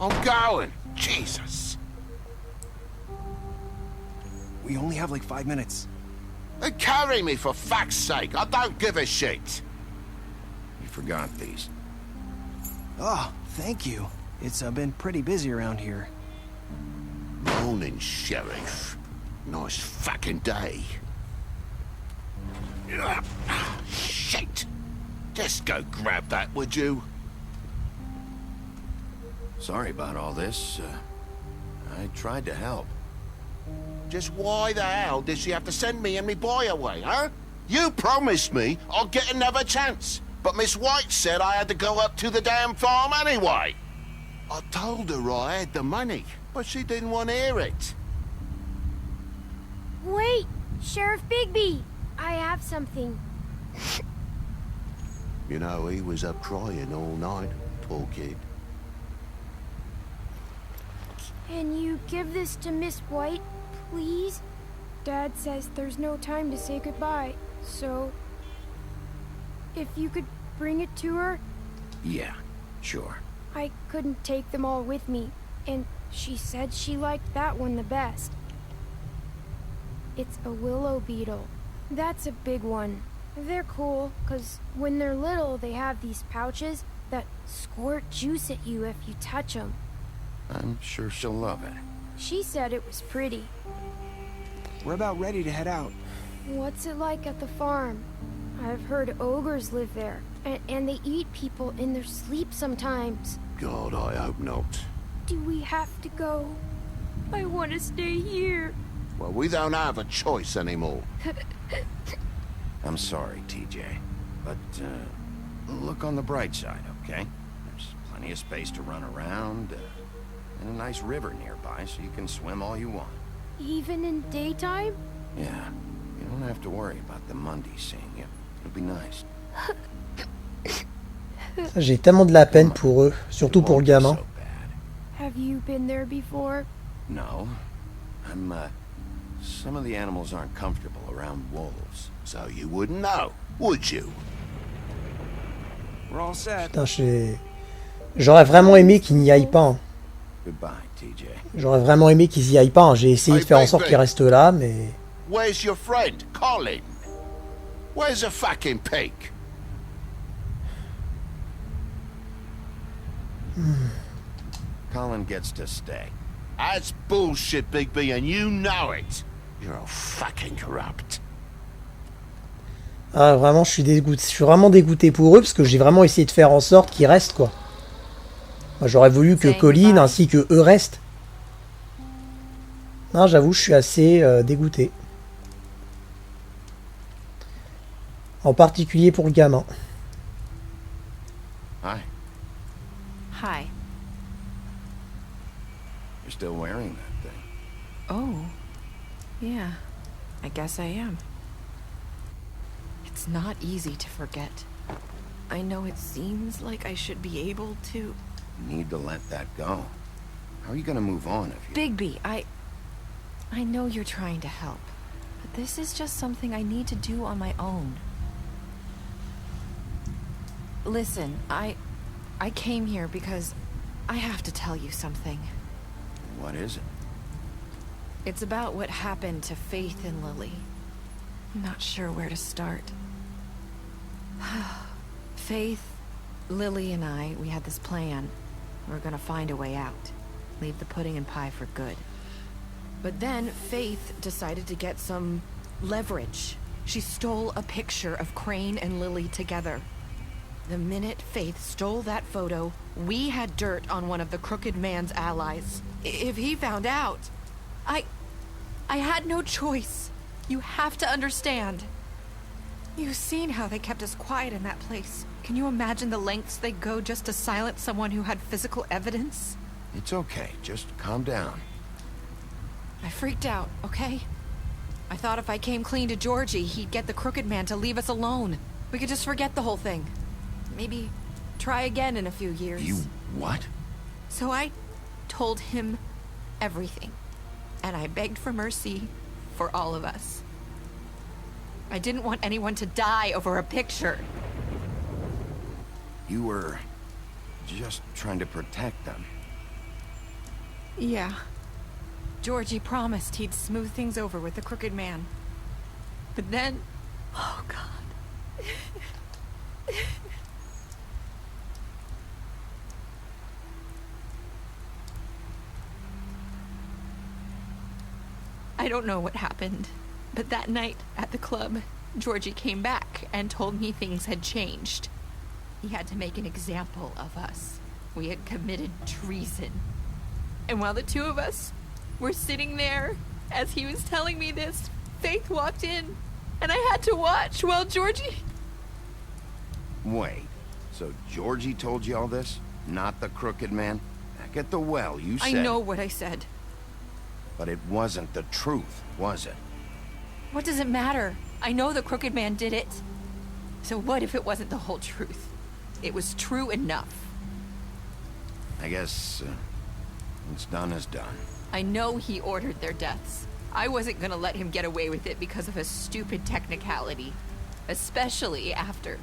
I'm going. Jesus. We only have like 5 minutes. Carry me, for fuck's sake. I don't give a shit. You forgot these. Oh, thank you. It's been pretty busy around here. Morning, Sheriff. Nice fucking day. Shit. Just go grab that, would you? Sorry about all this. I tried to help. Just why the hell did she have to send me and me boy away, huh? You promised me I'll get another chance, but Miss White said I had to go up to the damn farm anyway. I told her I had the money, but she didn't want to hear it. Wait, Sheriff Bigby, I have something. You know, he was up crying all night, poor kid. Can you give this to Miss White, please? Dad says there's no time to say goodbye, so... if you could bring it to her? Yeah, sure. I couldn't take them all with me, and she said she liked that one the best. It's a willow beetle. That's a big one. They're cool, 'cause when they're little, they have these pouches that squirt juice at you if you touch them. I'm sure she'll love it. She said it was pretty. We're about ready to head out. What's it like at the farm? I've heard ogres live there, and they eat people in their sleep sometimes. God, I hope not. Do we have to go? I want to stay here. Well, we don't have a choice anymore. I'm sorry, TJ. But, look on the bright side, okay? There's plenty of space to run around, and a nice river nearby, so you can swim all you want. Even in daytime? Yeah. You don't have to worry about the Mundy seeing you. It'll be nice. J'ai tellement de la peine pour eux, surtout pour le gamin. Have you been there before? No. Some of the animals aren't comfortable around wolves. So you wouldn't know, would you? We're all set. Putain, j'aurais vraiment aimé qu'ils n'y aillent pas. Hein. Goodbye, TJ. J'aurais vraiment aimé qu'ils y aillent pas. Hein. J'ai essayé de faire en sorte qu'ils restent là, mais... Where's your friend, Colin? Where's the fucking pig? Colin gets to stay. That's bullshit, Bigby, and you know it. You're all fucking corrupt. Ah, vraiment, je suis dégoûté. Je suis vraiment dégoûté pour eux parce que j'ai vraiment essayé de faire en sorte qu'ils restent, quoi. Moi, j'aurais voulu que Colin ainsi que eux restent. Non, j'avoue, je suis assez dégoûté. En particulier pour le gamin. Hi. Hi. You're still wearing that thing. Oh. Yeah. I guess I am. It's not easy to forget. I know it seems like I should be able to... You need to let that go. How are you gonna move on if you... Bigby, I know you're trying to help, but this is just something I need to do on my own. Listen, I came here because I have to tell you something. What is it? It's about what happened to Faith and Lily. I'm not sure where to start. Faith, Lily, and I, we had this plan. We were gonna find a way out. Leave the pudding and pie for good. But then Faith decided to get some leverage. She stole a picture of Crane and Lily together. The minute Faith stole that photo, we had dirt on one of the Crooked Man's allies. If he found out, I had no choice. You have to understand. You've seen how they kept us quiet in that place. Can you imagine the lengths they go just to silence someone who had physical evidence? It's okay. Just calm down. I freaked out, okay? I thought if I came clean to Georgie, he'd get the Crooked Man to leave us alone. We could just forget the whole thing. Maybe try again in a few years. You what? So I told him everything. And I begged for mercy for all of us. I didn't want anyone to die over a picture. You were just trying to protect them. Yeah. Georgie promised he'd smooth things over with the Crooked Man. But then... Oh, God. I don't know what happened, but that night at the club, Georgie came back and told me things had changed. He had to make an example of us. We had committed treason. And while the two of us were sitting there, as he was telling me this, Faith walked in, and I had to watch while Georgie... Wait, so Georgie told you all this? Not the Crooked Man? Back at the well, you said... I know what I said. But it wasn't the truth, was it? What does it matter? I know the Crooked Man did it. So what if it wasn't the whole truth? It was true enough. I guess what's done is done. I know he ordered their deaths. I wasn't gonna let him get away with it because of a stupid technicality. Especially after...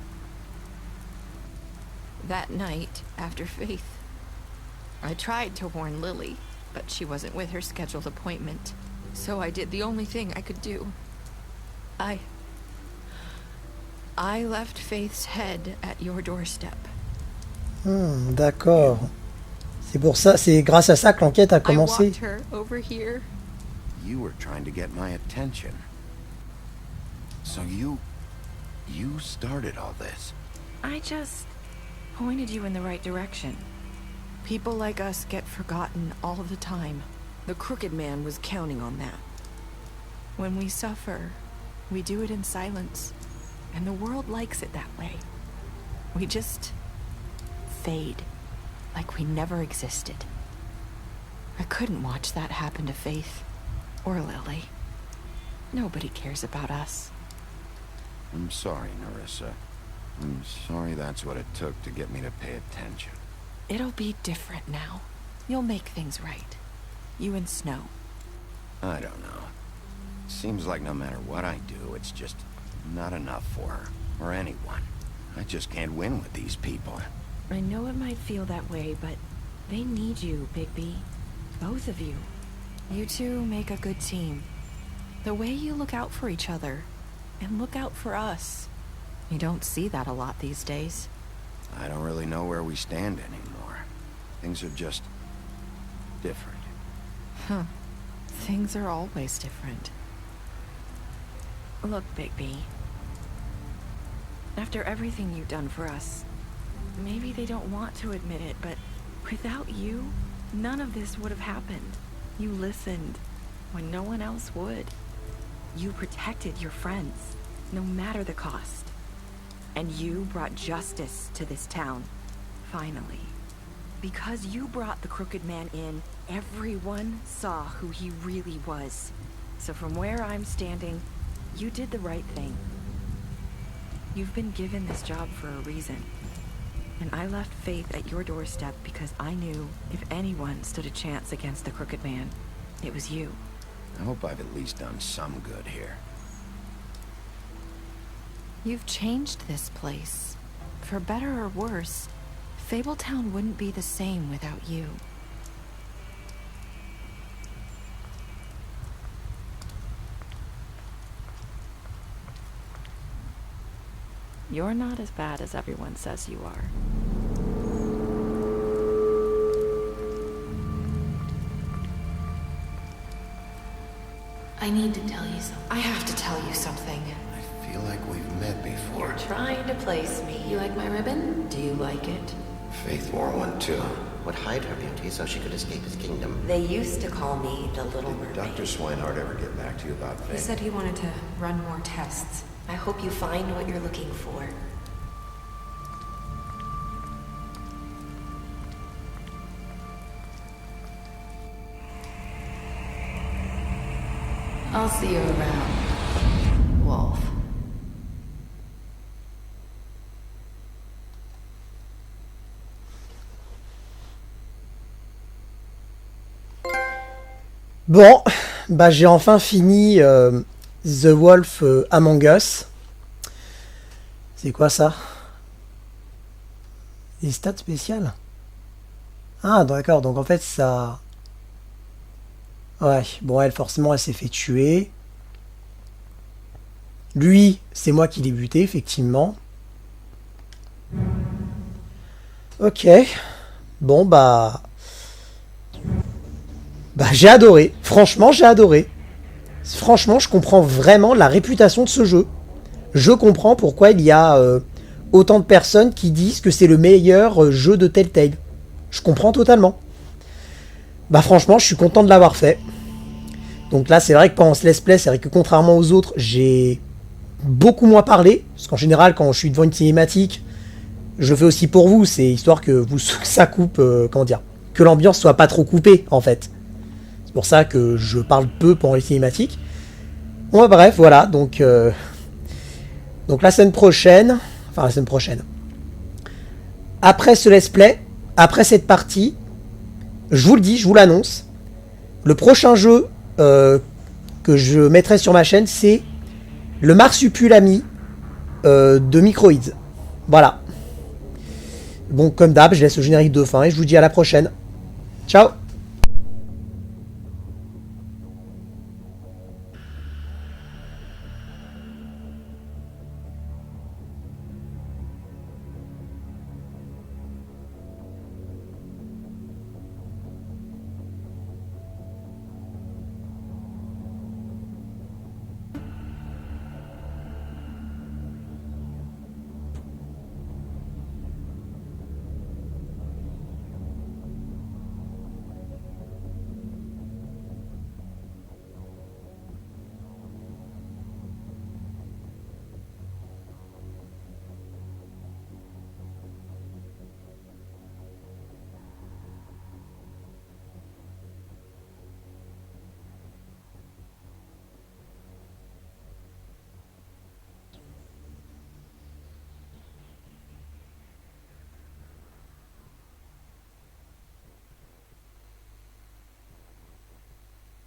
that night, after Faith. I tried to warn Lily, but she wasn't with her scheduled appointment. So I did the only thing I could do. I left Faith's head at your doorstep. D'accord. C'est pour ça, c'est grâce à ça que l'enquête a commencé. I walked her over here. You were trying to get my attention. So you started all this. I just pointed you in the right direction. People like us get forgotten all the time. The Crooked Man was counting on that. When we suffer, we do it in silence. And the world likes it that way. We just fade, like we never existed. I couldn't watch that happen to Faith, or Lily. Nobody cares about us. I'm sorry, Nerissa. I'm sorry that's what it took to get me to pay attention. It'll be different now. You'll make things right. You and Snow. I don't know. Seems like no matter what I do, it's just not enough for her, or anyone. I just can't win with these people. I know it might feel that way, but they need you, Bigby. Both of you. You two make a good team. The way you look out for each other, and look out for us. You don't see that a lot these days. I don't really know where we stand anymore. Things are just... different. Huh. Things are always different. Look, Bigby. After everything you've done for us, maybe they don't want to admit it, but without you, none of this would have happened. You listened when no one else would. You protected your friends, no matter the cost. And you brought justice to this town, finally. Because you brought the Crooked Man in, everyone saw who he really was. So from where I'm standing, you did the right thing. You've been given this job for a reason. And I left Faith at your doorstep because I knew if anyone stood a chance against the Crooked Man, it was you. I hope I've at least done some good here. You've changed this place. For better or worse, Fabletown wouldn't be the same without you. You're not as bad as everyone says you are. I need to tell you something. I have to tell you something. I feel like we've met before. You're trying to place me. You like my ribbon? Do you like it? Faith wore one too. Would hide her beauty so she could escape his kingdom. They used to call me the Little Mermaid. Did Dr. Swinehart ever get back to you about Faith? He said he wanted to run more tests. I hope you find what you're looking for. I'll see you around, Wolf. Bon, bah j'ai enfin fini The Wolf Among Us. C'est quoi ça? Les stats spéciales? Ah d'accord, donc en fait ça Ouais, bon, elle, forcément, elle s'est fait tuer. Lui, c'est moi qui l'ai buté, effectivement. Ok. Bon, bah, j'ai adoré. Franchement, j'ai adoré. Franchement, je comprends vraiment la réputation de ce jeu. Je comprends pourquoi il y a autant de personnes qui disent que c'est le meilleur jeu de Telltale. Je comprends totalement. Bah franchement, je suis content de l'avoir fait. Donc là, c'est vrai que pendant ce let's play, c'est vrai que contrairement aux autres, j'ai beaucoup moins parlé. Parce qu'en général, quand je suis devant une cinématique, je fais aussi pour vous. C'est histoire que ça coupe, comment dire, que l'ambiance soit pas trop coupée, en fait. C'est pour ça que je parle peu pendant les cinématiques. Bon, bref, voilà. Donc la semaine prochaine, après ce let's play, après cette partie, je vous le dis, je vous l'annonce, le prochain jeu que je mettrai sur ma chaîne, c'est le Marsupilami de Microids. Voilà. Bon, comme d'hab, je laisse le générique de fin et je vous dis à la prochaine. Ciao!